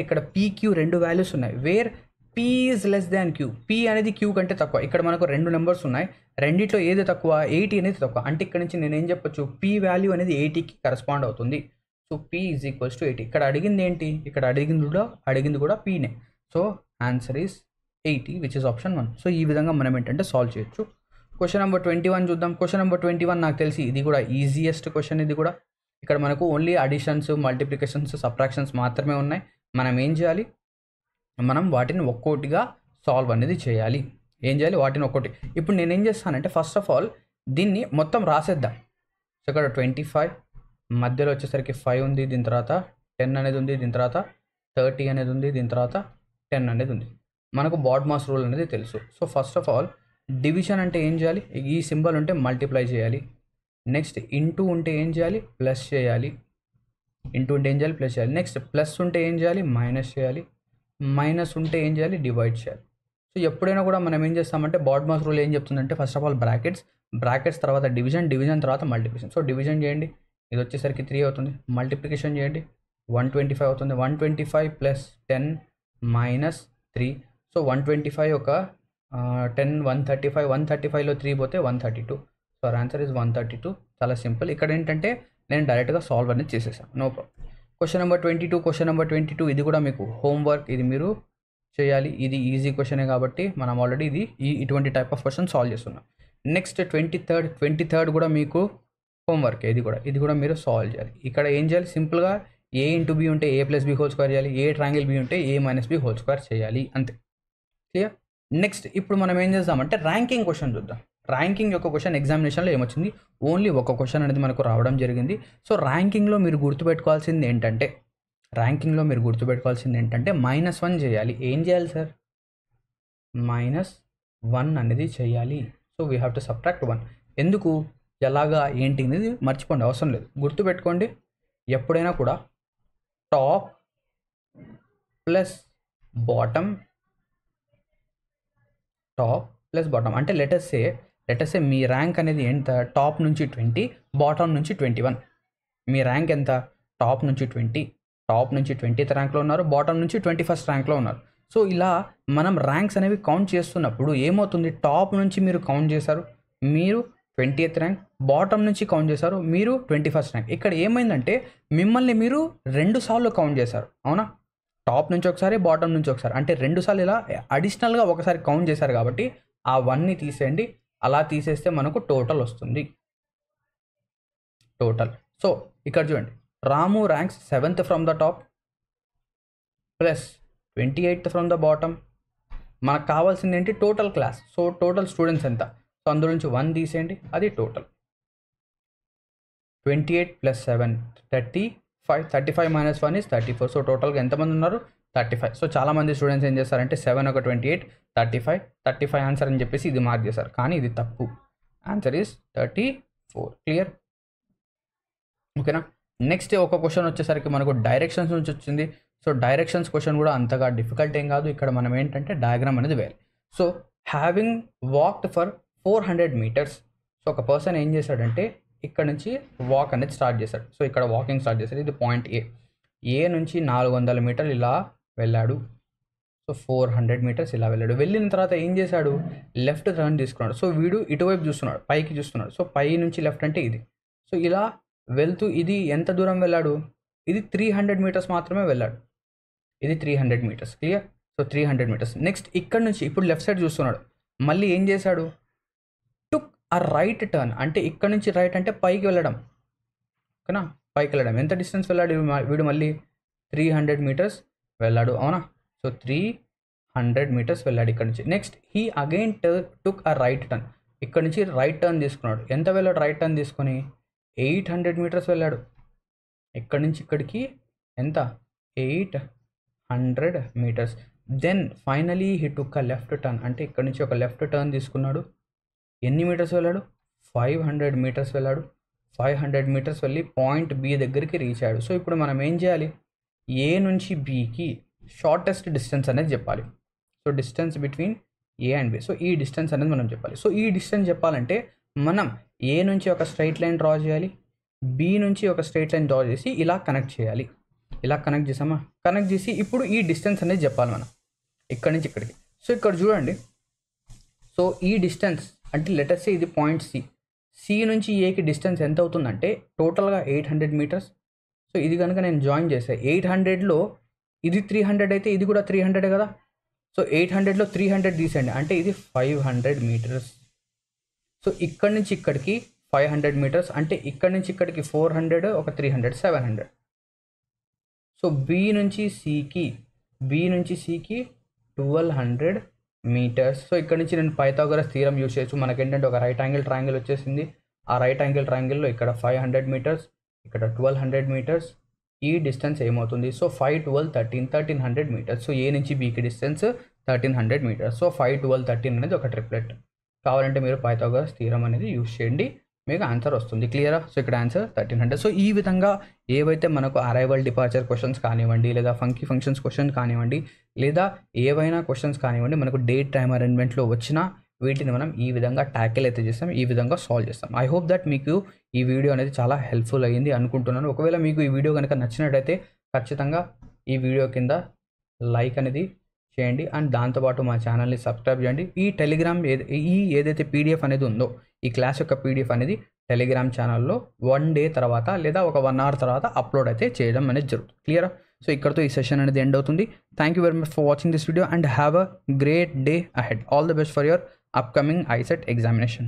ఇక్కడ pq రెండు వాల్యూస్ ఉన్నాయి. Where p is less than q. p అనేది q కంటే తక్కువ. ఇక్కడ మనకు రెండు నెంబర్స్ ఉన్నాయి, రెండిట్లో ఏది తక్కువ? 80 అనేది తక్కువ. అంటే ఇక్కడ నుంచి నేను ఏం చెప్పొచ్చు? p వాల్యూ అనేది 80కి కరెస్పాండ్ అవుతుంది. So p is equals to 80. ఇక్కడ అడిగింది ఏంటి? ఇక్కడ అడిగింది కూడా pనే. So answer is 80, which is option 1. So ఈ విధంగా మనం ఏంటంటే సాల్వ్ చేయొచ్చు. క్వశ్చన్ నెంబర్ 21 చూద్దాం. క్వశ్చన్ నెంబర్ 21 నాకు తెలిసి ఇది కూడా ఈజియెస్ట్ క్వశ్చన్. ఇది కూడా ఇక్కడ మనకు ఓన్లీ అడిషన్స్, మల్టిప్లికేషన్స్, సబ్ట్రాక్షన్స్ మాత్రమే ఉన్నాయి. మనం ఏం చేయాలి? మనం వాటిని ఒక్కోటిగా సాల్వ్ అనేది చేయాలి. ఏం చేయాలి? వాటిని ఒక్కటి. ఇప్పుడు నేనేం చేస్తానంటే ఫస్ట్ ఆఫ్ ఆల్ దీన్ని మొత్తం రాసేద్దాం. సో ఇక్కడ 25 మధ్యలో వచ్చేసరికి 5 ఉంది, దీని తర్వాత 10 అనేది ఉంది, దీని తర్వాత 30 అనేది ఉంది, దీని తర్వాత 10 అనేది ఉంది. మనకు బాడ్మాస్ రూల్ అనేది తెలుసు. So first of all division అంటే ఏం చేయాలి? ఈ సింబల్ ఉంటే మల్టిప్లై చేయాలి. నెక్స్ట్ ఇంటూ ఉంటే ఏం చేయాలి? ప్లస్ చేయాలి. ఇంటూ ఉంటే ఏం చేయాలి? ప్లస్ చేయాలి. నెక్స్ట్ ప్లస్ ఉంటే ఏం చేయాలి? మైనస్ చేయాలి. మైనస్ ఉంటే ఏం చేయాలి? డివైడ్ చేయాలి. సో ఎప్పుడైనా కూడా మనం ఏం చేస్తామంటే బాడ్మాస్ రూల్ ఏం చెప్తుందంటే ఫస్ట్ ఆఫ్ ఆల్ బ్రాకెట్స్ తర్వాత డివిజన్ తర్వాత మల్టిప్లికేషన్. సో డివిజన్ చేయండి, ఇది వచ్చేసరికి 3 అవుతుంది. మల్టిప్లికేషన్ చేయండి, 125 అవుతుంది. 125 ప్లస్ 10 మైనస్ 3. సో 125 ఒక 10 135, 135లో 3 పోతే 132. So answer is 132. చాలా సింపుల్. ఇక్కడ ఏంటంటే నేను డైరెక్ట్గా సాల్వ్ అనేది చేసేసాను, నో ప్రాబ్లం. క్వశ్చన్ నెంబర్ 22 ఇది కూడా మీకు హోంవర్క్, ఇది మీరు చేయాలి. ఇది ఈజీ క్వశ్చనే కాబట్టి మనం ఆల్రెడీ ఇటువంటి టైప్ ఆఫ్ క్వశ్చన్ సాల్వ్ చేస్తున్నాం. నెక్స్ట్ 23rd కూడా మీకు హోంవర్క్, ఇది కూడా మీరు సాల్వ్ చేయాలి. ఇక్కడ ఏం చేయాలి? సింపుల్గా a ఇంటూ b ఉంటే a plus b whole square చేయాలి, ఏ ట్రాంగిల్ b ఉంటే a minus b whole square చేయాలి, అంతే. క్లియర్? నెక్స్ట్ ఇప్పుడు మనం ఏం చేద్దామంటే ర్యాంకింగ్ క్వశ్చన్ చూద్దాం. ర్యాంకింగ్ యొక్క క్వశ్చన్ ఎగ్జామినేషన్లో ఏమొచ్చింది? ఓన్లీ ఒక క్వశ్చన్ అనేది మనకు రావడం జరిగింది. సో ర్యాంకింగ్లో మీరు గుర్తుపెట్టుకోవాల్సింది ఏంటంటే -1 చేయాలి. ఏం చేయాలి సార్? -1 అనేది చేయాలి. So we have to subtract 1. ఎందుకు, ఎలాగా, ఏంటి అనేది మర్చిపోండి, అవసరం లేదు, గుర్తుపెట్టుకోండి. ఎప్పుడైనా కూడా టాప్ ప్లస్ బాటమ్ అంటే లెటర్సే మీ ర్యాంక్ అనేది ఎంత? టాప్ నుంచి 20, బాటమ్ నుంచి 21. మీ ర్యాంక్ ఎంత? టాప్ నుంచి 20th ర్యాంక్లో ఉన్నారు, బాటమ్ నుంచి 21st ర్యాంక్లో ఉన్నారు. సో ఇలా మనం ర్యాంక్స్ అనేవి కౌంట్ చేస్తున్నప్పుడు ఏమవుతుంది? టాప్ నుంచి మీరు కౌంట్ చేశారు, మీరు 20th ర్యాంక్, బాటమ్ నుంచి కౌంట్ చేశారు, మీరు 21st ర్యాంక్. ఇక్కడ ఏమైందంటే మిమ్మల్ని మీరు 2 సార్లు కౌంట్ చేశారు, అవునా? టాప్ నుంచి ఒకసారి, బాటమ్ నుంచి ఒకసారి, అంటే 2 సార్లు ఇలా అడిషనల్గా ఒకసారి కౌంట్ చేశారు కాబట్టి ఆ 1ని తీసేయండి. అలా తీసేస్తే మనకు టోటల్ వస్తుంది. సో ఇక్కడ చూడండి, Ramu ranks 7th from the top plus 28th from the bottom. మనకు కావాల్సింది ఏంటి? Total class. So total students ఎంత? సో అందులో నుంచి 1 తీసేయండి, అది total. 28 plus 7 35 minus 1 is 34. So టోటల్గా ఎంతమంది ఉన్నారు? 35. సో చాలామంది స్టూడెంట్స్ ఏం చేస్తారంటే 7 ఒక 28 35 ఆన్సర్ అని చెప్పేసి ఇది మార్క్ చేశారు, కానీ ఇది తప్పు. Answer is 34. క్లియర్? ఓకేనా? నెక్స్ట్ ఒక క్వశ్చన్ వచ్చేసరికి మనకు డైరెక్షన్స్ నుంచి వచ్చింది. సో డైరెక్షన్స్ క్వశ్చన్ కూడా అంతగా డిఫికల్ట్ ఏం కాదు. ఇక్కడ మనం ఏంటంటే డయాగ్రామ్ అనేది వేయాలి. So having walked for 400 meters. So ఒక పర్సన్ ఏం చేశాడంటే ఇక్కడ నుంచి వాక్ అనేది స్టార్ట్ చేశాడు. సో ఇక్కడ వాకింగ్ స్టార్ట్ చేశాడు. ఇది పాయింట్ ఏ నుంచి 400 మీటర్లు ఇలా వెళ్ళాడు. సో 400 మీటర్స్ ఇలా వెళ్ళాడు. వెళ్ళిన తర్వాత ఏం చేశాడు? లెఫ్ట్ టర్న్ తీసుకున్నాడు. సో వీడు ఇటువైపు చూస్తున్నాడు, పైకి చూస్తున్నాడు. సో పై నుంచి లెఫ్ట్ అంటే ఇది. సో ఇలా వెళ్తూ ఇది ఎంత దూరం వెళ్ళాడు? ఇది 300 మీటర్స్ మాత్రమే వెళ్ళాడు. ఇది 300 meters. Clear? So 300 meters. Next ఇక్కడ నుంచి ఇప్పుడు లెఫ్ట్ సైడ్ చూస్తున్నాడు. మళ్ళీ ఏం చేశాడు? టుక్ ఆ రైట్ టర్న్, అంటే ఇక్కడ నుంచి రైట్ అంటే పైకి వెళ్ళడం, ఓకేనా? పైకి వెళ్ళడం. ఎంత డిస్టెన్స్ వెళ్ళాడు వీడు? మళ్ళీ 300 మీటర్స్ వెళ్ళాడు, అవునా? సో 300 మీటర్స్ వెళ్ళాడు ఇక్కడ నుంచి. నెక్స్ట్ హీ అగైన్ టుక్ ఆ రైట్ టర్న్. ఇక్కడ నుంచి రైట్ టర్న్ తీసుకున్నాడు. ఎంత వెళ్ళాడు రైట్ టర్న్ తీసుకొని? 800 మీటర్స్ వెళ్ళాడు. ఇక్కడి నుంచి ఇక్కడికి ఎంత? 800 meters. Then finally he took a left turn, అంటే ఇక్కడ నుంచి ఒక లెఫ్ట్ టర్న్ తీసుకున్నాడు. ఎన్ని మీటర్స్ వెళ్ళాడు? 500 మీటర్స్ వెళ్ళాడు. 500 మీటర్స్ వెళ్ళి పాయింట్ బి దగ్గరికి రీచ్ అయ్యాడు. సో ఇప్పుడు మనం ఏం చేయాలి? ఏ నుంచి బికి షార్టెస్ట్ డిస్టెన్స్ అనేది చెప్పాలి. So distance between A and B. So ఈ డిస్టెన్స్ అనేది మనం చెప్పాలి. సో ఈ డిస్టెన్స్ చెప్పాలంటే మనం ఏ నుంచి ఒక స్ట్రైట్ లైన్ డ్రా చేయాలి, బి నుంచి ఒక స్ట్రైట్ లైన్ డ్రా చేసి ఇలా కనెక్ట్ చేయాలి. ఇలా కనెక్ట్ చేసామా? కనెక్ట్ చేసి ఇప్పుడు ఈ డిస్టెన్స్ అనేది చెప్పాలి మనం ఇక్కడి నుంచి ఇక్కడికి. సో ఇక్కడ చూడండి, సో ఈ డిస్టెన్స్ అంటే లెటర్స్ ఇది పాయింట్ సి నుంచి ఏకి డిస్టెన్స్ ఎంత అవుతుందంటే టోటల్గా 800 మీటర్స్. సో ఇది కనుక నేను జాయిన్ చేస్తే 800లో ఇది 300 అయితే ఇది కూడా 300 కదా. సో 800లో 300 తీసేయండి, అంటే ఇది 500 మీటర్స్. సో ఇక్కడి నుంచి ఇక్కడికి 500 మీటర్స్, అంటే ఇక్కడి నుంచి ఇక్కడికి 400, ఒక 300, 700. సో బి నుంచి సికి 1200 మీటర్స్. సో ఇక్కడ నుంచి నేను పైథాగరస్ థీరం యూస్ చేయొచ్చు. మనకేంటంటే ఒక రైట్ యాంగిల్ ట్రయాంగిల్ వచ్చేసింది. ఆ రైట్ యాంగిల్ ట్రయాంగిల్లో ఇక్కడ 500 మీటర్స్, ఇక్కడ 1200 మీటర్స్. ఈ డిస్టెన్స్ ఏమవుతుంది? So 5, 12, 13, 1300 metres. సో ఏ నుంచి బీకి డిస్టెన్స్ 1300 మీటర్స్. సో 5, 12, 13 అనేది ఒక ట్రిప్లెట్. కావాలంటే మీరు పైథాగరస్ థీరం అనేది యూస్ చేయండి, మీకు ఆన్సర్ వస్తుంది. క్లియరా? సో ఇక్కడ ఆన్సర్ 1300. సో ఈ విధంగా ఏవైతే మనకు అరైవల్ డిపార్చర్ క్వశ్చన్స్ కానివ్వండి, లేదా ఫంకీ ఫంక్షన్స్ క్వశ్చన్ కానివ్వండి, లేదా ఏవైనా క్వశ్చన్స్ కానివ్వండి, మనకు డేట్ టైమ్ అరేంజ్మెంట్లో వచ్చినా వీటిని మనం ఈ విధంగా ట్యాకిల్ అయితే చేస్తాం, ఈ విధంగా సాల్వ్ చేస్తాం. ఐ హోప్ దట్ మీకు ఈ వీడియో అనేది చాలా హెల్ప్ఫుల్ అయ్యింది అనుకుంటున్నాను. ఒకవేళ మీకు ఈ వీడియో కనుక నచ్చినట్టయితే ఖచ్చితంగా ఈ వీడియో కింద లైక్ అనేది చేయండి అండ్ దాంతోపాటు మా ఛానల్ని సబ్స్క్రైబ్ చేయండి. ఈ టెలిగ్రామ్ ఏదైతే పీడిఎఫ్ అనేది ఉందో, ఈ క్లాస్ యొక్క పీడిఎఫ్ అనేది టెలిగ్రామ్ ఛానల్లో 1 డే తర్వాత లేదా ఒక 1 అవర్ తర్వాత అప్లోడ్ అయితే చేయడం అనేది జరుగుతుంది. క్లియరా? సో ఇక్కడతో ఈ సెషన్ అనేది ఎండ్ అవుతుంది. Thank you very much for watching this video and have a great day ahead. All the best for your upcoming ICET examination.